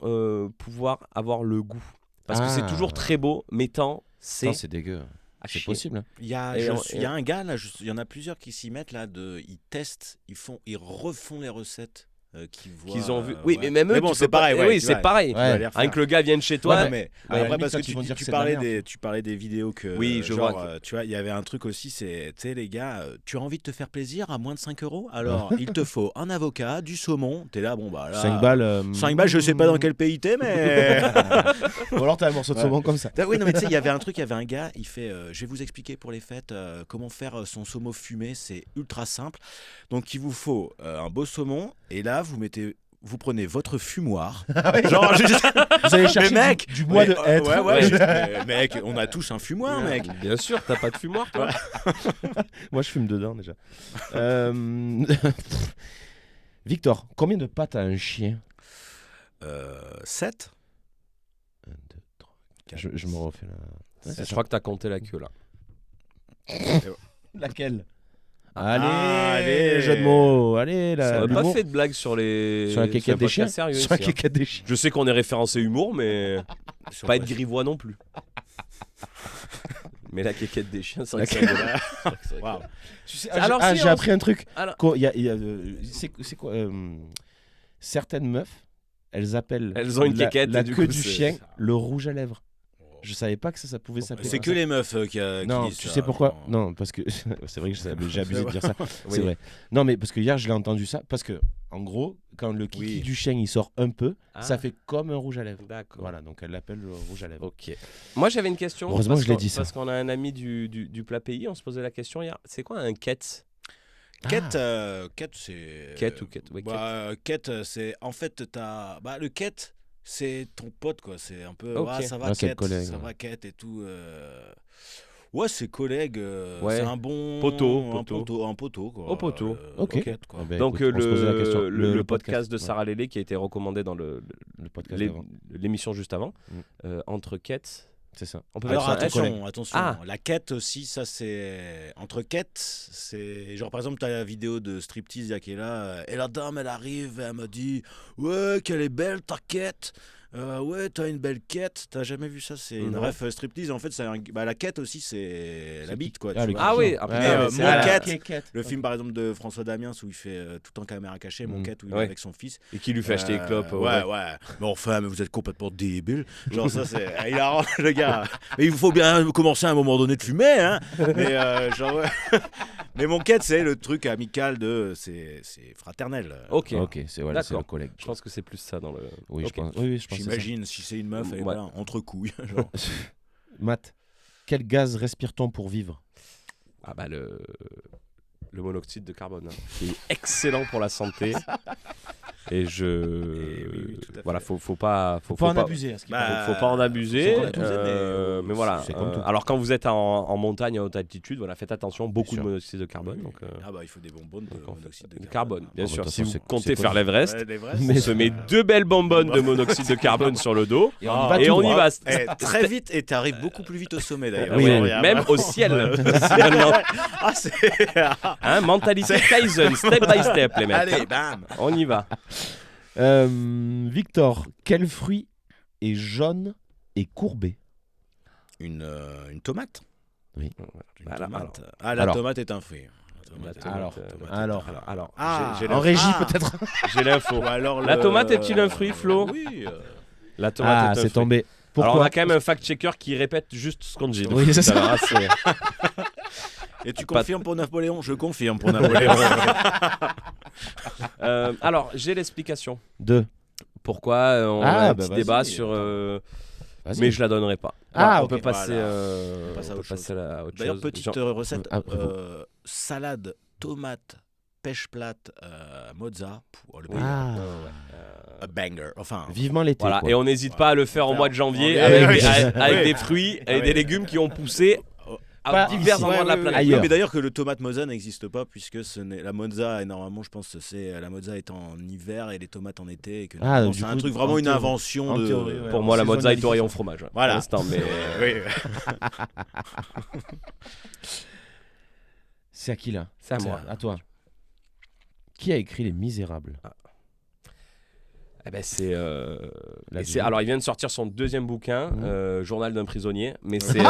pouvoir avoir le goût? Parce que c'est toujours très beau, mais tant c'est... Non, c'est dégueu. à C'est chier. possible. Il y a, Et il y a un gars là, il y en a plusieurs qui s'y mettent là, ils testent, ils refont les recettes qu'ils ont vu. Oui, mais même eux, mais bon, tu c'est peux pas- pareil. Oui, c'est pareil. Ouais. Rien que le gars vienne chez toi. Ouais, mais à la après, limite, parce que quand ils vont dire que tu c'est de la parlais merde. tu parlais des vidéos que Oui, je genre, vois. tu vois, il y avait un truc aussi, c'est tu sais les gars, tu as envie de te faire plaisir à moins de 5 €, alors il te faut un avocat, du saumon, t'es là bon bah là 5 balles. 5 balles, je sais pas dans quel pays t'es, mais Ou alors t'as un morceau de saumon comme ça. oui, non mais tu sais, il y avait un gars, il fait je vais vous expliquer pour les fêtes comment faire son saumon fumé, c'est ultra simple. Donc il vous faut un beau saumon et là vous prenez votre fumoir. Genre, Vous allez chercher mec, du bois de hêtre. ouais, mec, on a tous un fumoir, mec. Bien sûr, t'as pas de fumoir, toi. Moi, je fume dedans déjà. Victor, combien de pattes a un chien? 7. 1, 2, 3. Je me refais la. Je crois que t'as compté la queue là. Laquelle? Allez. Allez, jeu de mots. Allez, On la. n'a pas l'humour. fait de blague sur les. Sur la c'est un quéquette des podcast chiens. sérieux Sur la ici, hein. quéquette des chiens. Je sais qu'on est référencé humour, mais pas être grivois non plus. Mais la quéquette des chiens, c'est vrai que c'est rigolo. C'est vrai que c'est rigolo. Waouh. Tu sais, Alors, j'ai si, appris un truc. Alors- C'est quoi certaines meufs, elles appellent Elles ont une quéquette, la et du queue coup, du c'est- chien le rouge à lèvres. Je savais pas que ça pouvait s'appeler. C'est comme que ça. les meufs qui Non, disent tu ça, sais pourquoi? non. Non, parce que c'est vrai que j'ai abusé de dire ça. C'est Oui. vrai. Non, mais parce que hier je l'ai entendu ça. Parce que en gros, quand le kiki Oui. du chien il sort un peu, Ah. ça fait comme un rouge à lèvres. D'accord. Voilà, donc elle l'appelle le rouge à lèvres. Ok. Moi j'avais une question. Heureusement parce que je l'ai qu'on- dit, ça. Parce qu'on a un ami du plat pays, on se posait la question hier. C'est quoi un quête? Quête, c'est. Quête ou quête, ouais, quête, c'est. En fait, le quête, c'est ton pote, quoi. C'est un peu. Ok. Ouais, ça va, Ouais, c'est le quête. collègue, Ça ouais. va, quête et tout. Ouais, c'est collègue. Ouais. C'est un bon. Poteau, Un poteau, quoi. Au poteau. Ok. Quête, quoi. Ah ben, Donc écoute, on se posait la question. le podcast de ouais. Sarah Lélé qui a été recommandé dans Le podcast l'é- d'avant. l'émission juste avant. Mm. Entre quêtes. C'est ça. On peut Alors mettre ça- attention. Ah. La quête aussi, ça c'est. Entre quêtes, c'est. Genre par exemple, t'as la vidéo de striptease, il y a qui est là, et la dame elle arrive, et elle me dit ouais, qu'elle est belle ta quête. Ouais, t'as une belle quête. T'as jamais vu ça? C'est une Non. ref striptease. En fait, la quête aussi, c'est la bite, quoi. Ah, tu le vois. Ah kiki. oui, après, Mais, ouais, mon c'est la- quête. Le film par exemple de François Damiens où il fait tout en caméra cachée, Mon Mm. quête, où il Ouais. est avec son fils. Et qui lui fait acheter les clopes. Ouais. Mais enfin, mais vous êtes complètement débile. Genre ça, c'est hilarant, le gars. Mais il faut bien commencer à un moment donné de fumer, hein. Mais genre, ouais. Mais mon quête, c'est le truc amical c'est fraternel. Ok. Ok, c'est voilà, c'est le D'accord. collègue. Je pense que c'est plus ça dans le. Oui, Ok. je pense. Oui, je pense. que c'est ça. J'imagine si c'est une meuf, elle est Ouais. voilà, entre couilles. Genre. Matt, quel gaz respire-t-on pour vivre? Ah bah le monoxyde de carbone, qui est excellent pour la santé. Et voilà, faut pas en abuser. À ce qui paraît. faut pas en abuser. C'est comme tout, mais voilà. c'est comme tout. Alors quand vous êtes en montagne à haute altitude, voilà, faites attention, beaucoup de sûr. monoxyde de carbone. Donc, Ah bah il faut des bonbonnes de monoxyde de de carbone, bien Ah, sûr. bah, Si de toute vous façon, comptez c'est faire l'Everest, Ouais, l'Everest. on se met 2 belles bonbonnes de monoxyde de carbone sur le dos. Et on y va Et tout on y droit. va. Très vite et t'arrives beaucoup plus vite au sommet d'ailleurs. Oui, Ouais, oui. ouais, Même ouais. au ciel. Finalement. Ah c'est. Hein, mentalité Kaizen, step by step, les mecs. Allez, bam. On y va. Victor, quel fruit est jaune et courbé? Une tomate. Oui. Une Voilà, tomate. alors. La Alors. tomate est un fruit. La Tomate. tomate, Alors. Ah, j'ai En régie Ah. peut-être. j'ai l'info. Ou alors La le- tomate est-il un fruit, Flo? Oui. La tomate Ah, est un c'est fruit. tombé. Pourquoi? Alors on a quand même un fact-checker qui répète juste ce qu'on dit. Oui, c'est ça. Alors, c'est- Et tu Pas- confirmes pour Napoléon? Je confirme pour Napoléon. alors, j'ai l'explication. Deux. Pourquoi on Ah, a un bah petit vas-y, débat sur... Vas-y. mais je la donnerai pas. Ah, on ok. peut passer, Voilà. on On passe à peut autre passer à autre D'ailleurs, chose. petite Genre- recette Après vous. salade, tomate, pêche plate, mozza. Pour le Ah. a banger. Enfin, Vivement l'été. Voilà, quoi. et on n'hésite pas à le faire au mois de janvier Oui, avec, oui, des, oui. avec Oui. des fruits et Oui. des légumes qui ont poussé à Pas divers ici. endroits de la Ouais, planète. Ailleurs. oui, mais d'ailleurs que le tomate mozza n'existe pas puisque la mozza est normalement, je pense que c'est la mozza est en hiver et les tomates en été et que Ah, normalement, du c'est un coup, truc vraiment en une théorie. invention En de. théorie, ouais. Pour moi, la En mozza est saisonnalisation. dorée en fromage. Ouais, Voilà. Pour l'instant, mais... Oui. C'est à qui là? C'est à moi. À toi. Qui a écrit Les Misérables? Eh ben c'est, La et c'est- vie. alors il vient de sortir son deuxième bouquin, Journal d'un prisonnier, mais c'est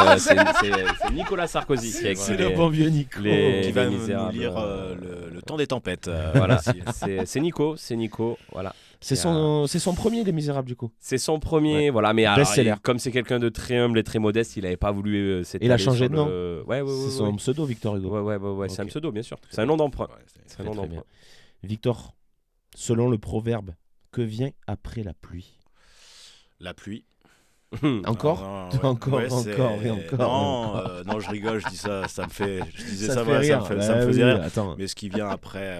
Nicolas Sarkozy qui a écrit C'est le bon vieux Nico. les- Qui va Les nous Misérables, lire le temps des tempêtes. voilà. aussi. c'est Nico, voilà. C'est son premier Les Misérables du coup. C'est son premier, voilà. Mais alors, Best-seller. comme c'est quelqu'un de très humble et très modeste, il n'avait pas voulu s'étaler Il a changé sur de nom. Ouais, C'est son pseudo Victor Hugo. Ouais, c'est un Ok. pseudo, bien sûr. C'est un nom d'emprunt. C'est un nom Très d'emprunt. Victor, selon le proverbe, que vient après la pluie? La pluie. Encore? Non, Encore, c'est- encore et encore. Non, non, je rigole, je dis ça, je disais ça, te voilà, fait ça rire. me Bah faisait oui, rire. Attends. Mais ce qui vient après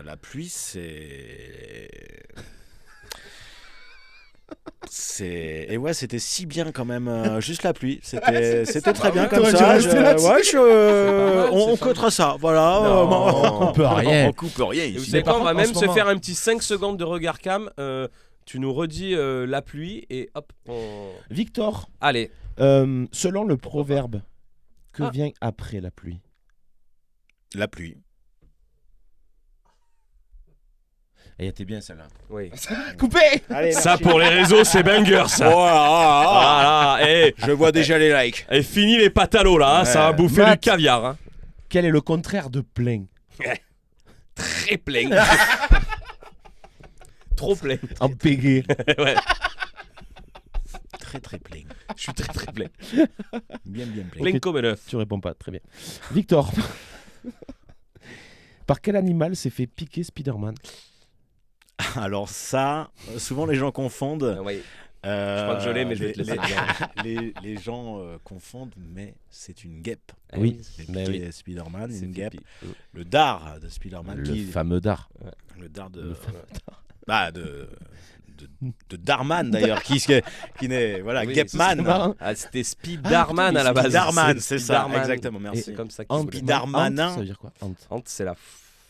la pluie, c'est. Et ouais, c'était si bien quand même, juste la pluie. C'était très bien comme T'aurais dû ça. rester là-dessus. Ouais, on coûtera ça, voilà. Non, on peut rien. On coupe rien Et vous ici. savez par quoi, on va contre, en même ce se moment- faire un petit 5 secondes de regard cam. Tu nous redis la pluie et hop. Victor, Allez. selon le proverbe, que Ah. vient après la pluie? La pluie. Elle était bien celle-là. Oui. Coupé. Ça pour les réseaux, c'est banger ça. Voilà. Et, Je vois déjà les likes. et fini les patalos là. hein, ça va bouffer Matt. du caviar. Hein. Quel est le contraire de plein? Très plein. Trop plein. En pégé. Ouais. Très très plein. Je suis très très plein. Bien plein. Plein Ok. comme un œuf. Tu réponds pas, très bien. Victor, par quel animal s'est fait piquer Spider-Man? Alors ça, souvent les gens confondent. Oui. Je crois que je l'ai, mais je vais te laisser les gens confondent, mais c'est une guêpe. Oui, C'est mais piqué oui. Spider-Man, C'est une guêpe. pipi. Le dard de Spider-Man. Le fameux dard. Le dard de. Le fameux Bah, de Darman d'ailleurs, qui n'est. Voilà, Oui, Gapman. c'est marrant. Ah, c'était Spiderman à la base. Spiderman, c'est ça, Spiderman. exactement, merci. C'est comme ça qu'il Ant- voulait. Spider-Man. Ant, ça veut dire quoi? Ant. Ant, c'est la.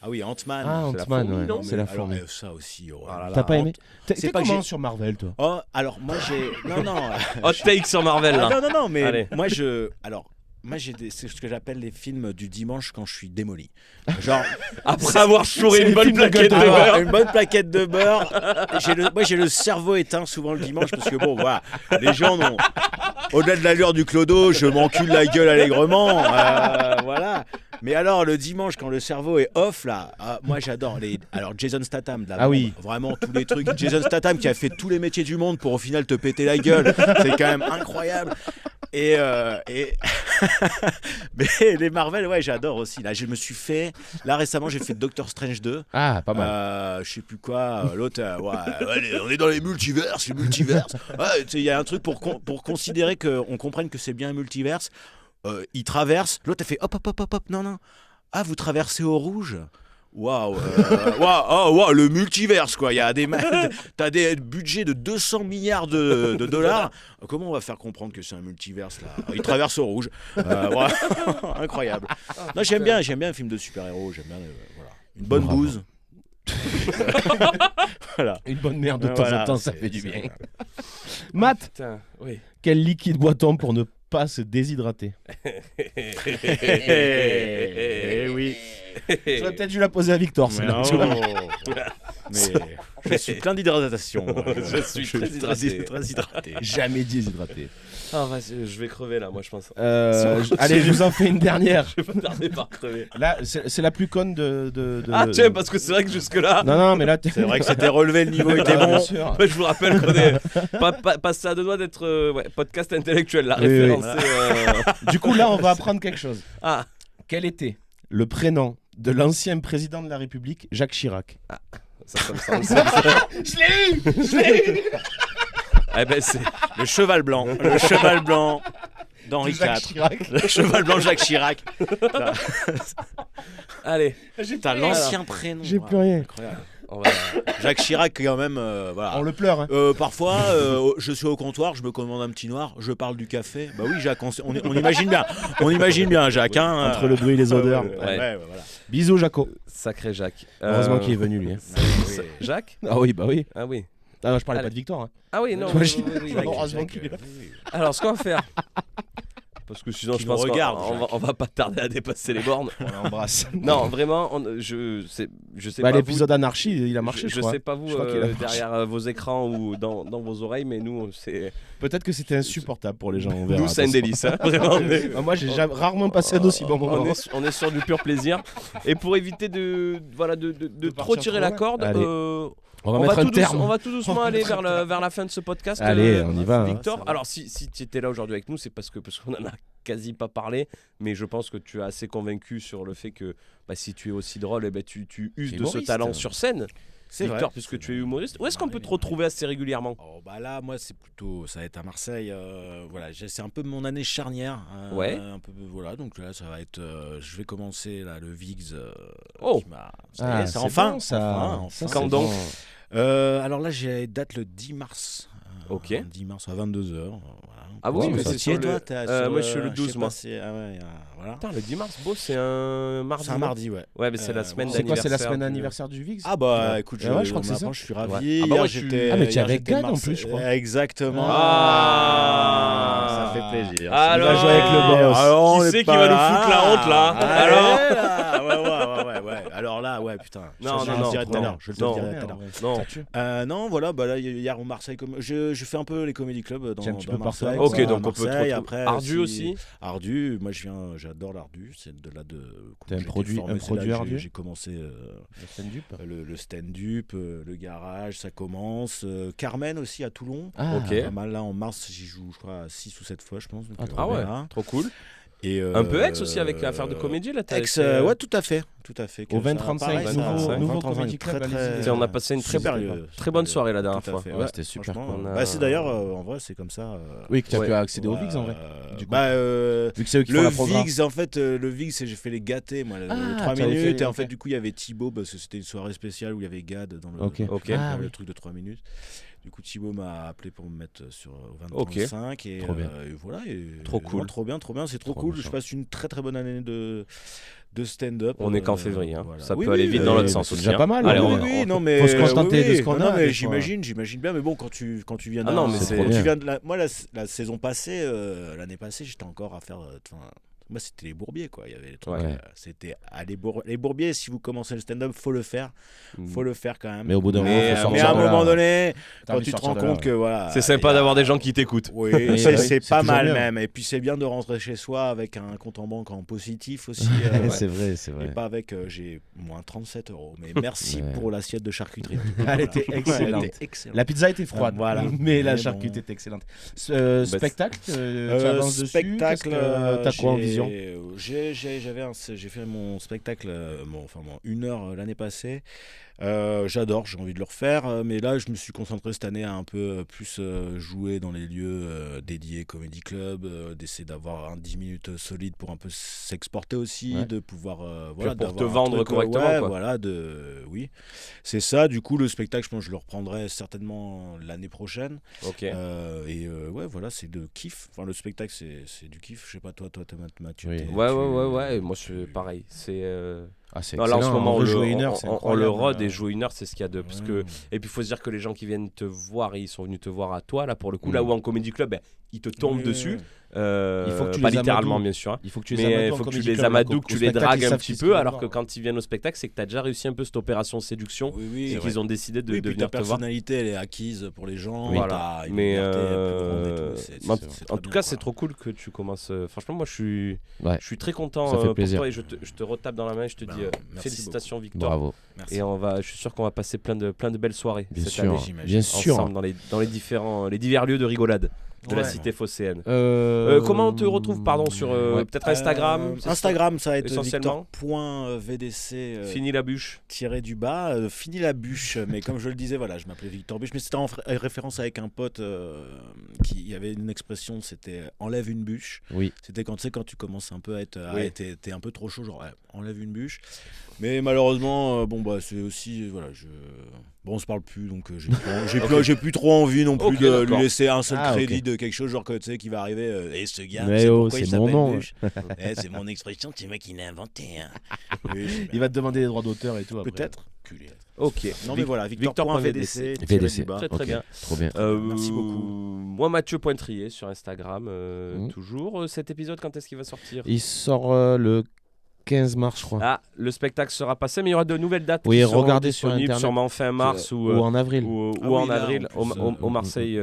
Ah oui, Ant-Man. Ah, c'est la Ant-Man, fourmi, ouais. non C'est la Alors, fourmi. ça aussi. Oh, Ah là là. T'as pas aimé? c'est T'es pas que comment j'ai- sur Marvel, toi? Oh, alors moi j'ai. Non. Hot take sur Marvel là. Ah, non, mais Allez. moi c'est ce que j'appelle les films du dimanche quand je suis démoli. Genre Après avoir chouré c'est une les bonne films de plaquette de Godard. beurre. une bonne plaquette de beurre. Moi j'ai le cerveau éteint souvent le dimanche parce que bon voilà, les gens n'ont au-delà de l'allure du clodo, je m'encule la gueule allègrement. Voilà. Mais alors le dimanche quand le cerveau est off là, moi j'adore alors Jason Statham là, Ah oui. vraiment tous les trucs. Jason Statham qui a fait tous les métiers du monde pour au final te péter la gueule, c'est quand même incroyable. Et mais les Marvel, ouais, j'adore aussi. Là, là récemment, j'ai fait Doctor Strange 2. Ah, pas mal. Je sais plus quoi. L'autre, ouais, on est dans les multivers. Ouais, il y a un truc pour considérer qu'on comprenne que c'est bien un multiverse. Il traverse. L'autre a fait hop. Non. Ah, vous traversez au rouge? Waouh, waouh, le multiverse quoi. Il y a t'as des budgets de 200 milliards de dollars. Comment on va faire comprendre que c'est un multiverse là? Il traverse au rouge. Voilà. Incroyable. Non, j'aime bien un film de super-héros. J'aime bien voilà. Une bonne bouse. Voilà. Une bonne merde de temps en temps, ça fait du bien. Voilà. Matt, Putain, oui. quel liquide boit-on pour ne pas se déshydrater? Oui. J'aurais peut-être dû la poser à Victor. Mais celle-là, non. tu vois. Mais je suis plein d'hydratation. Je suis très hydraté. Très hydraté. Jamais déshydraté. Ah, vas-y, je vais crever là, moi je pense. Allez, je vous en fais une dernière. Je vais pas tarder par crever. Là, c'est la plus conne de. Ah, tiens, parce que c'est vrai que jusque-là. Non, mais là, C'est vrai que c'était relevé, le niveau était Bien bon. sûr. Ouais, je vous rappelle qu'on est passé à deux doigts d'être podcast intellectuel, la Oui, oui. référence. Du coup, là, on va apprendre quelque chose. Ah, Quel était le prénom de l'ancien président de la République, Jacques Chirac? ça comme ça. Je l'ai eu. Eh ben c'est Le cheval blanc. Le cheval blanc d'Henri Jacques IV. Chirac. Le cheval blanc Jacques Chirac. Allez, T'as l'ancien prénom. J'ai plus rien. Incroyable. on va. Jacques Chirac, quand même, voilà. On le pleure, hein. Parfois, je suis au comptoir, je me commande un petit noir, je parle du café. Bah oui, Jacques, on imagine bien. On imagine bien, Jacques. Hein, Entre le bruit et les odeurs. Ouais. Voilà. Bisous, Jaco. Sacré Jacques. Heureusement qu'il est venu, lui. hein. Jacques. Ah oui, bah oui. Ah oui. Ah non, je parlais Allez. pas de Victor. Hein. Ah oui, non. T'imagines oui, oui, oui. Heureusement qu'il est là. Alors, ce qu'on va faire. Parce que sinon, je Qui pense nous qu'on regarde, on va pas tarder à dépasser les bornes. On l'embrasse. Non, vraiment, je sais Bah, pas. l'épisode Anarchie, il a marché, je je crois. sais pas vous Je crois qu'il a marché. derrière vos écrans ou dans vos oreilles, mais nous, c'est. Peut-être que c'était insupportable pour les gens. On verra. Nous, c'est un délice, hein, vraiment. Ah, moi, j'ai rarement passé un aussi bon moment. On est sur du pur plaisir. Et pour éviter de trop partir tirer trop la loin. corde, Allez. on va mettre un tout terme. on va tout doucement aller vers la fin de ce podcast. Allez, on y va, hein. Victor, alors si tu étais là aujourd'hui avec nous, c'est parce qu'on en a quasi pas parlé, mais je pense que tu es assez convaincu sur le fait que si tu es aussi drôle, tu uses de ce humoriste. talent sur scène. C'est Victor, vrai. puisque tu es humoriste, où est-ce qu'on peut te retrouver assez régulièrement? Oh, bah là, moi, c'est plutôt, ça va être à Marseille. Voilà, c'est un peu mon année charnière. Ouais. Un peu, voilà, donc là, ça va être. Je vais commencer là, le VIGS. Oh. Ça y est, c'est enfin. bon, ça. Enfin. Ça, Quand c'est donc bon. Alors là, j'ai date le 10 mars. Ok. 10 mars à 22h. Voilà. Ah oui, mais Toi, c'est tu y es, sur le- toi, t'as moi, je suis le 12, je sais moi. pas, ah ouais, voilà. Putain, le 10 mars, beau, c'est un mardi. C'est un mardi, ouais. Ouais, mais c'est la semaine C'est quoi, d'anniversaire. c'est la semaine du- anniversaire du VIX? Ah bah écoute, Ouais, je crois que c'est ça. je suis ravi. Ouais. Hier, Ah bah ouais, j'étais. Ah, mais tu es hier, avec j'étais Gad, en Marseille. plus, je crois. Exactement. Ah. Ça fait plaisir. Alors, Il va jouer avec le boss. Alors, on Qui est c'est qui pas va nous là. foutre la honte, là Ah, Alors ouais. Alors là, ouais, putain. Non, Ça, je non, te le non, dirai tout à non. l'heure. Je te le Non. dirai tout à l'heure. Non. Non, voilà, bah là, hier au Marseille, je fais un peu les comédie clubs dans, Tiens, un petit dans peu partout. Marseille. Ok, Voilà, donc on peut te Marseille, retrouver. après, Ardu aussi. Ardu, moi j'adore l'Ardu, c'est de là de. T'as un j'ai été produit- formé, un c'est produit là que Ardu J'ai commencé Le stand-up. le stand-up, le garage, ça commence. Carmen aussi à Toulon. Ah, Ok. Pas mal là en mars, j'y joue, je crois, 6 ou 7 fois, je pense. Donc, Ah ouais, voilà. trop cool. Et, Un peu ex aussi avec l'affaire de comédie là. t'as Ex, été, ouais, tout à fait. Au 20-35, pareil, nouveau 20-35, Comedy Club, allez-y. Tiens, on a passé une très super bonne soirée la dernière Tout à fois. fait, Ouais, c'était super. franchement, On a- bah, c'est d'ailleurs, en vrai, c'est comme ça. Oui, que tu as Ouais. pu accéder au VIX en vrai. Du coup. Bah, Vu que c'est eux qui font le la programme. VIX, en fait, le VIX, j'ai fait les gâtés, moi, Ah, les 3 t'avais minutes. fait- Et en ok. fait, du coup, il y avait Thibaut, parce que c'était une soirée spéciale où il y avait Gad dans le, Ok. Ok. Ah, le oui. truc de 3 minutes. Du coup, Thibaut m'a appelé pour me mettre sur Ok. 20-35. Et, Trop bien. et voilà. Et, Trop non, cool. trop bien. C'est trop Trop cool. méchant. Je passe une très très bonne année de stand-up. On est qu'en février, hein. Voilà. Ça Oui, peut aller oui, vite oui, dans oui, l'autre oui, sens c'est aussi. déjà hein. pas mal, Allez, hein. on Oui, va- oui, non, mais faut se contenter oui, de ce qu'on non, a, mais des fois. j'imagine bien. Mais bon, quand tu viens Ah non, mais c'est- quand bien. tu viens de moi la saison passée, l'année passée, j'étais encore à faire. Moi, c'était les Bourbiers, quoi. Il y avait les trucs, Ouais. c'était les Bourbiers. Si vous commencez le stand-up, faut le faire quand même. Mais au bout d'un moment, Mais, faut sortir mais à un de là. moment donné, T'as quand envie tu de te sortir rends de là, compte que voilà, C'est sympa il y a- d'avoir des gens qui t'écoutent. Oui, Oui, c'est oui, c'est pas toujours mal bien. même. Et puis c'est bien de rentrer chez soi avec un compte en banque en positif aussi. C'est vrai, c'est Et vrai. pas avec j'ai moins 37 €. Mais merci Ouais. pour l'assiette de charcuterie. Elle était excellente. Elle était excellente. La pizza était froide, Voilà. mais la Mais charcuterie bon. était excellente. Spectacle, tu avances dessus. Spectacle, Qu'est-ce que t'as quoi en j'ai- précision. J'ai fait mon spectacle, mon 1 heure l'année passée. J'adore, j'ai envie de le refaire, mais là je me suis concentré cette année à un peu plus jouer dans les lieux dédiés Comedy Club, d'essayer d'avoir un 10 minutes solide pour un peu s'exporter aussi, Ouais. de pouvoir pour d'avoir te un vendre truc, correctement, ouais, quoi. voilà, oui, c'est ça. Du coup le spectacle, je pense que je le reprendrai certainement l'année prochaine. Ok. Ouais, voilà, c'est de kiff. Enfin, le spectacle, c'est du kiff. Je sais pas, toi, Mathieu. Oui. Ouais. Moi, c'est pareil. C'est. Ah, c'est Non, là en ce excellent, moment, on on veut le, jouer 1 heure, c'est on le incroyable. rod et jouer 1 heure, c'est ce qu'il y a de. Parce que... Ouais. Et puis il faut se dire que les gens qui viennent te voir, ils sont venus te voir à toi, là pour le coup. Mm. Là où en Comedy Club, ben, ils te tombent Ouais. dessus. Il faut que tu pas les littéralement, amadoues. bien sûr. Hein. Il faut que tu les Mais amadoues il en faut que tu Comedy les Club, amadoues, que au tu les spectacle, dragues ils un savent petit ce peu, qu'ils alors vont que voir. quand ils viennent au spectacle, c'est que tu as déjà réussi un peu cette opération séduction Oui, et qu'ils ont décidé de Oui, puis venir ta te voir. personnalité, elle est acquise pour les gens. Voilà. T'as une Mais liberté plus grande et tout. C'est en très tout bien, cas, quoi. c'est trop cool que tu commences. Franchement, moi, je Ouais. suis très content Ça fait pour plaisir. toi et je te retape dans la main et je te Ben, dis merci félicitations, Victor. Bravo. Merci. Et je suis sûr qu'on va passer plein de belles soirées Bien cette sûr, année. j'imagine. bien sûr. Ensemble dans les divers lieux de rigolade de la Ouais. cité phocéenne. Euh, Comment on te retrouve, pardon, sur peut-être Instagram c'est ça Instagram, ça va être essentiellement. Victor.vdc Fini la bûche. tiré du bas, fini la bûche. Mais comme je le disais, voilà, je m'appelais Victor Bûche, mais c'était en référence avec un pote qui y avait une expression, c'était enlève une bûche. Oui. C'était quand tu sais, quand tu commences un peu à être, Oui. t'es un peu trop chaud, genre enlève une bûche. Mais malheureusement, c'est aussi, voilà, bon, on se parle plus, donc j'ai plus trop envie non plus Ok, de d'accord. lui laisser un seul Ah, crédit ok. de quelque chose, genre que tu sais qui va arriver. Et ce gars, Mais c'est oh, pourquoi il c'est mon s'appelle nom. Bûche. C'est mon expression, c'est moi qui l'ai inventé. Hein. Oui, je sais Il va te demander les droits d'auteur et tout. après. Peut-être. Culé. Ok. Non mais voilà, Victor.vdc. Victor.vdc. VDC. Très Ok. bien. Trop bien. Merci beaucoup. Moi, Mathieu Pointrier sur Instagram, Mhm. toujours. Cet épisode, quand est-ce qu'il va sortir Il sort le 15 mars, je crois. Ah, le spectacle sera passé, mais il y aura de nouvelles dates Oui, qui seront regardez sur disponibles, Internet. sûrement fin mars Ou en avril. ou Ah en oui, là, avril en plus, au Marseille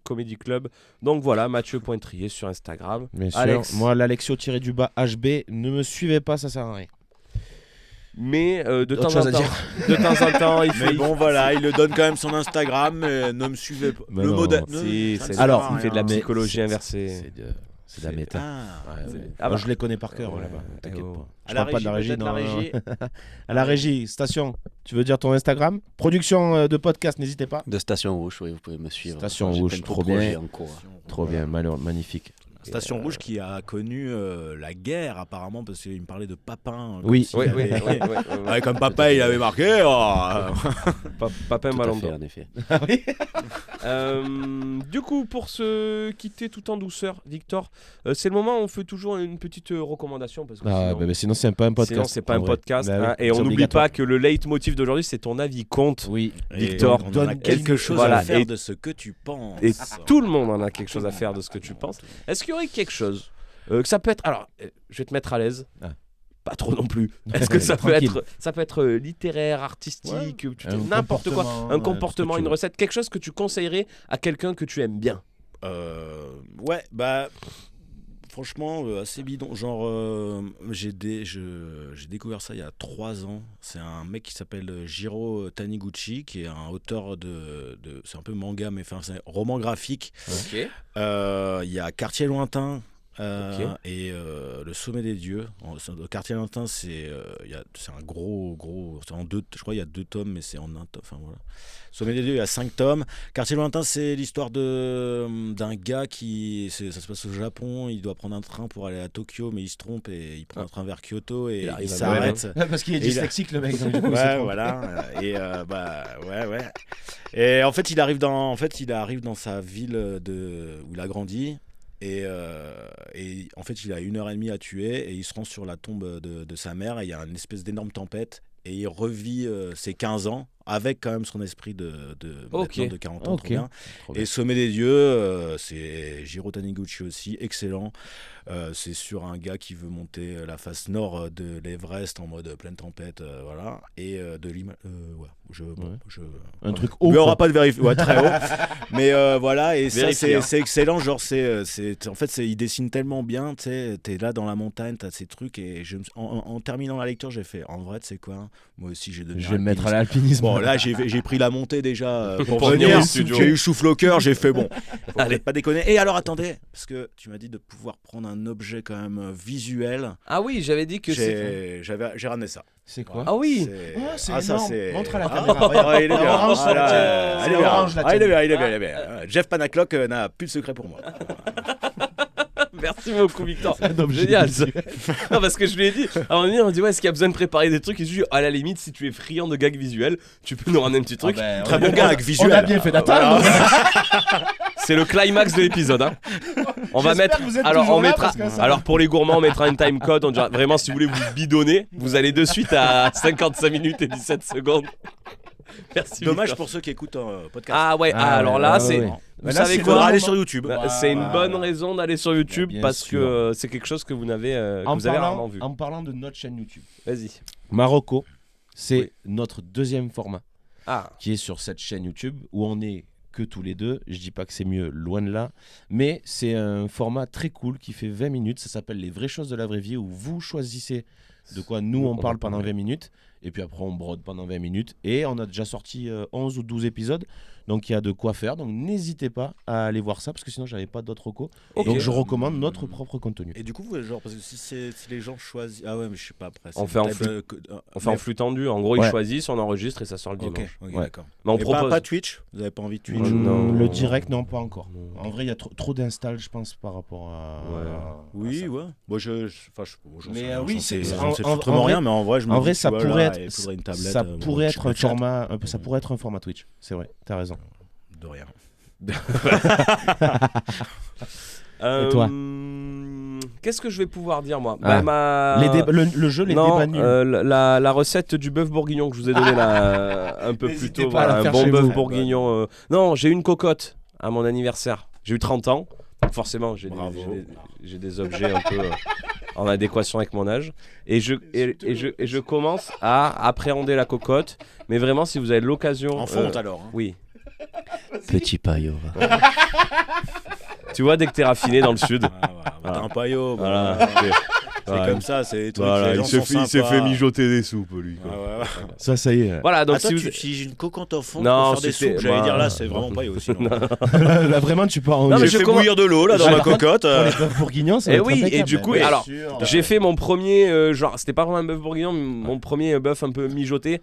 Comedy Club. Donc voilà, Mathieu Pointrier sur Instagram. Bien sûr. Alex. Moi, l'Alexio-HB, ne me suivez pas, ça sert à rien. Mais de Autre temps chose en à temps, dire. de temps en temps, il Mais fait. bon voilà, il le donne quand même son Instagram, mais ne me suivez pas. Mais Le non. modèle. Si, ça ne c'est- sert alors, à il fait de la rien. psychologie inversée. C'est de la méta. Ah, Ouais, ouais. Ah Moi, bah. je les connais par cœur Ouais. là-bas. T'inquiète Oh. pas. À Je la parle pas de la régie. régie, peut-être, non, la non. régie. À la régie, station. Tu veux dire ton Instagram? Production de podcast, n'hésitez pas. De Station Rouge, oui, vous pouvez me suivre. Station J'ai Rouge, plein de trop projets bien. en cours. Trop bien, magnifique. Station Rouge qui a connu la guerre apparemment parce qu'il me parlait de Papin. Oui. s'il Oui, avait- oui. Ouais, comme papa il avait marqué. Papin Tout à Malando. fait, en effet. Du coup, pour se quitter tout en douceur, Victor, c'est le moment où on fait toujours une petite recommandation parce que Ah, sinon, sinon, c'est pas un podcast. sinon, c'est pas en un vrai. podcast. Bah oui, hein, et c'est on n'oublie obligatoire. pas que le leitmotiv d'aujourd'hui, c'est ton avis compte. Oui. Victor, on en a donne quelque chose voilà, à faire et- de ce que tu penses. Et tout le monde en a quelque chose à faire de ce que tu penses. Est-ce qu'il y aurait quelque chose que ça peut être. Alors, je vais te mettre à l'aise. Ah. Pas trop non plus. Est-ce que ça peut Tranquille. être littéraire, artistique, Un n'importe quoi, comportement, un ouais, comportement, ce que tu une veux. recette, quelque chose que tu conseillerais à quelqu'un que tu aimes bien. Ouais, bah franchement assez bidon. Genre j'ai découvert ça il y a 3 ans. C'est un mec qui s'appelle Jiro Taniguchi qui est un auteur de c'est un peu manga mais enfin c'est un roman graphique. Ok. Il y a Quartier lointain. Ok. Et le sommet des dieux. Le Quartier lointain, c'est un gros, c'est en je crois il y a 2 tomes, mais c'est en un tome. Enfin voilà. Sommet des dieux, il y a 5 tomes. Quartier lointain, c'est l'histoire d'un gars ça se passe au Japon. Il doit prendre un train pour aller à Tokyo, mais il se trompe et il prend un train vers Kyoto et Il arrive il à s'arrête. Parce qu'il est Et il a- dyslexique, le mec. donc du coup, il se Ouais, trompe. voilà. Et ouais. Et en fait, il arrive dans sa ville où il a grandi. Et en fait, il a 1h30 à tuer et il se rend sur la tombe de sa mère. Et il y a une espèce d'énorme tempête et il revit ses 15 ans avec quand même son esprit de Ok. maintenant de 40 ans. Ok. Trop bien. Trop bien. Et Sommet des dieux, c'est Jiro Taniguchi aussi, excellent. C'est sur un gars qui veut monter la face nord de l'Everest en mode pleine tempête, voilà. Et de l'Himalaya. Un truc Il haut. n'y aura quoi. pas de vérification, ouais, très haut. Mais voilà, et ça, Vérifier, hein. c'est excellent. Genre, en fait, il dessine tellement bien. Tu sais, t'es là dans la montagne, t'as ces trucs. Et en terminant la lecture, j'ai fait en vrai, tu sais quoi, moi aussi, j'ai donné. Je vais me mettre à l'alpinisme. Bon, bon, là, j'ai pris la montée déjà pour Pour venir venir. au studio. J'ai eu souffle au cœur, j'ai fait bon. Faut Allez. peut-être pas déconner. Et alors, attendez, parce que tu m'as dit de pouvoir prendre un objet quand même visuel. Ah oui, j'avais dit que c'est. J'ai ramené ça. C'est quoi? Ah oui. Oh, c'est Ah, ça, énorme. c'est. Montre à la Ah, caméra. ah, Regarde. il est bien. Orange, Ah, là, c'est il est bien. orange, la Ah, il est tienne. bien, il est bien, il est bien. Jeff Panaclock n'a plus de secret pour moi. Merci beaucoup, Victor. Un objet Génial. visuel. Non, parce que je lui ai dit, à un moment donné, on m'a dit, ouais, est-ce qu'il y a besoin de préparer des trucs? Et je lui ai dit, à la limite, si tu es friand de gags visuels, tu peux nous ramener un petit truc. Ah ben, Très on bon a- gag On visuel. a bien fait d'attendre. C'est le climax de l'épisode. Hein. On va J'espère mettre. que vous êtes Alors, toujours on là, mettra. parce que ça- Alors, pour les gourmands, on mettra une time code. On dira vraiment, si vous voulez vous bidonner, vous allez de suite à 55 minutes et 17 secondes. Merci. Dommage Victor. pour ceux qui écoutent un podcast. Ah ouais, Ah alors ouais, là, ouais, c'est. ouais. Vous Mais là, savez c'est Il faudra quoi? aller sur YouTube. Bah, c'est une Voilà. bonne raison d'aller sur YouTube Bien parce sûr. que c'est quelque chose que vous n'avez que vous avez rarement vu. En parlant de notre chaîne YouTube, Vas-y. Marocco, c'est Oui. notre deuxième format Ah. qui est sur cette chaîne YouTube où on est que tous les deux. Je dis pas que c'est mieux, loin de là, mais c'est un format très cool qui fait 20 minutes. Ça s'appelle Les vraies choses de la vraie vie où vous choisissez de quoi nous on parle pendant 20 minutes et puis après on brode pendant 20 minutes et on a déjà sorti 11 ou 12 épisodes. Donc il y a de quoi faire. Donc n'hésitez pas à aller voir ça parce que sinon j'avais pas d'autres recos. Ok. Donc je recommande notre propre contenu. Et du coup, vous, genre, parce que si les gens choisissent. Ah ouais, mais je sais pas après. On c'est fait en peut-être, flux. On fait en flux tendu. En gros, ils Ouais. choisissent, on enregistre et ça sort le Ok, dimanche. ok, Ouais. d'accord. Mais on Et propose. pas Twitch. Vous avez pas envie de Twitch Non. Le direct, non, pas encore. En vrai, il y a trop d'installs, je pense, par rapport à. Oui, à ça. ouais. Moi, j'en Mais, sais rien, oui, j'en sais- c'est- j'en sais en foutrement vrai- rien, mais en vrai, je me En dis, vrai, tu ça vois, pourrait là, être, il faudrait une tablette. ça bon, pourrait je être un sais pas, format, ça pourrait être un format Twitch. C'est vrai, t'as raison. de rien. Et toi Qu'est-ce que je vais pouvoir dire moi? Ah. Bah, Le jeu, les non, débats nuls. la recette du bœuf bourguignon que je vous ai donné là un peu plus N'hésitez tôt, pas à la voilà, un faire bon chez bœuf vous. bourguignon. Non, j'ai eu une cocotte à mon anniversaire. J'ai eu 30 ans. Donc forcément, j'ai Bravo. j'ai des objets un peu en adéquation avec mon âge. Et je commence à appréhender la cocotte. Mais vraiment, si vous avez l'occasion. En fonte alors. hein. Oui. Petit paillot. Tu vois, dès que t'es raffiné dans le sud. Ah, voilà. T'as un paillot. Voilà. C'est Ouais. comme ça, c'est les trucs. Voilà, les gens sont sympas. mijoter des soupes, lui. Ah, ouais, ouais. Ça, ça y est. Voilà, donc Attends, si vous. si j'ai une cocotte en fond Non, pour faire des c'était- soupes, j'allais bah, dire là, c'est vraiment paillot. Sinon. Là, vraiment, tu peux en. Non, mais J'ai je fait commence- bouillir de l'eau là dans Ah, ma par contre, cocotte. Pour les bœufs bourguignons, ça va Eh être oui, et impeccable. du coup, Bien alors, sûr. J'ai fait mon premier, genre, c'était pas vraiment un bœuf bourguignon, mais mon premier bœuf un peu mijoté.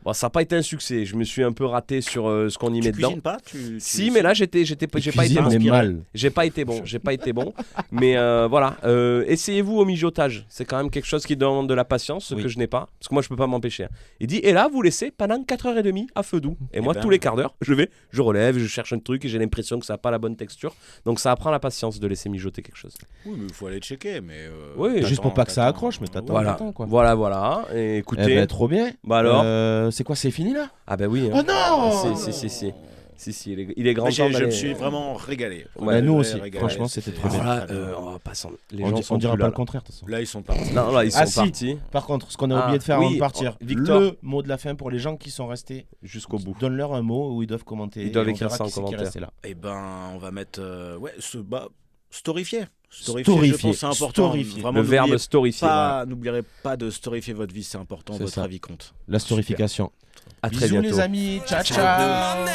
Bon, ça n'a pas été un succès. Je me suis un peu raté sur ce qu'on y met Tu dedans. cuisines pas Si, mais là, j'ai pas été Cuisine, bon. mais mal. J'ai pas été bon. Mais voilà, essayez-vous au mijotage. C'est quand même quelque chose qui demande de la patience, ce Oui. que je n'ai pas. Parce que moi, je peux pas m'empêcher. Hein. Il dit, et là, vous laissez pendant 4h30 à feu doux. Et moi, ben. tous les quarts d'heure, je relève, je cherche un truc et j'ai l'impression que ça n'a pas la bonne texture. Donc, ça apprend la patience de laisser mijoter quelque chose. Oui, mais il faut aller checker. Mais Oui, Juste pour pas que ça accroche, mais t'attends. Voilà, T'attends, quoi. voilà. Et Eh écoutez, ben, trop bien. bah alors C'est quoi, c'est fini là? Ah bah oui. Oh Hein. non! Si, il est grand temps je d'aller- me suis vraiment régalé. Ouais, nous Ouais, aussi. régalé. Franchement, c'était trop bien. Alors là, très bien. on va pas s'en- les On gens di- sont on dira plus pas là. le contraire, de toute façon. Là, ils sont partis. Non, là, ils sont Ah, si. partis Par contre, ce qu'on a Ah, oublié de faire avant oui, de partir, Victor. le mot de la fin pour les gens qui sont restés. jusqu'au bout. Donne-leur un mot où ils doivent commenter. Ils doivent et on écrire verra ça en qui c'est qui est commentaire. resté là. Eh ben, on va mettre. Storifier. Je Storifier. pense que c'est important. Storifier. Vraiment, Le verbe n'oubliez storifier. N'oublierez pas de storifier votre vie, c'est important. C'est Votre ça. avis compte. La storification. À très Bisous bientôt. les amis. Ciao, ciao.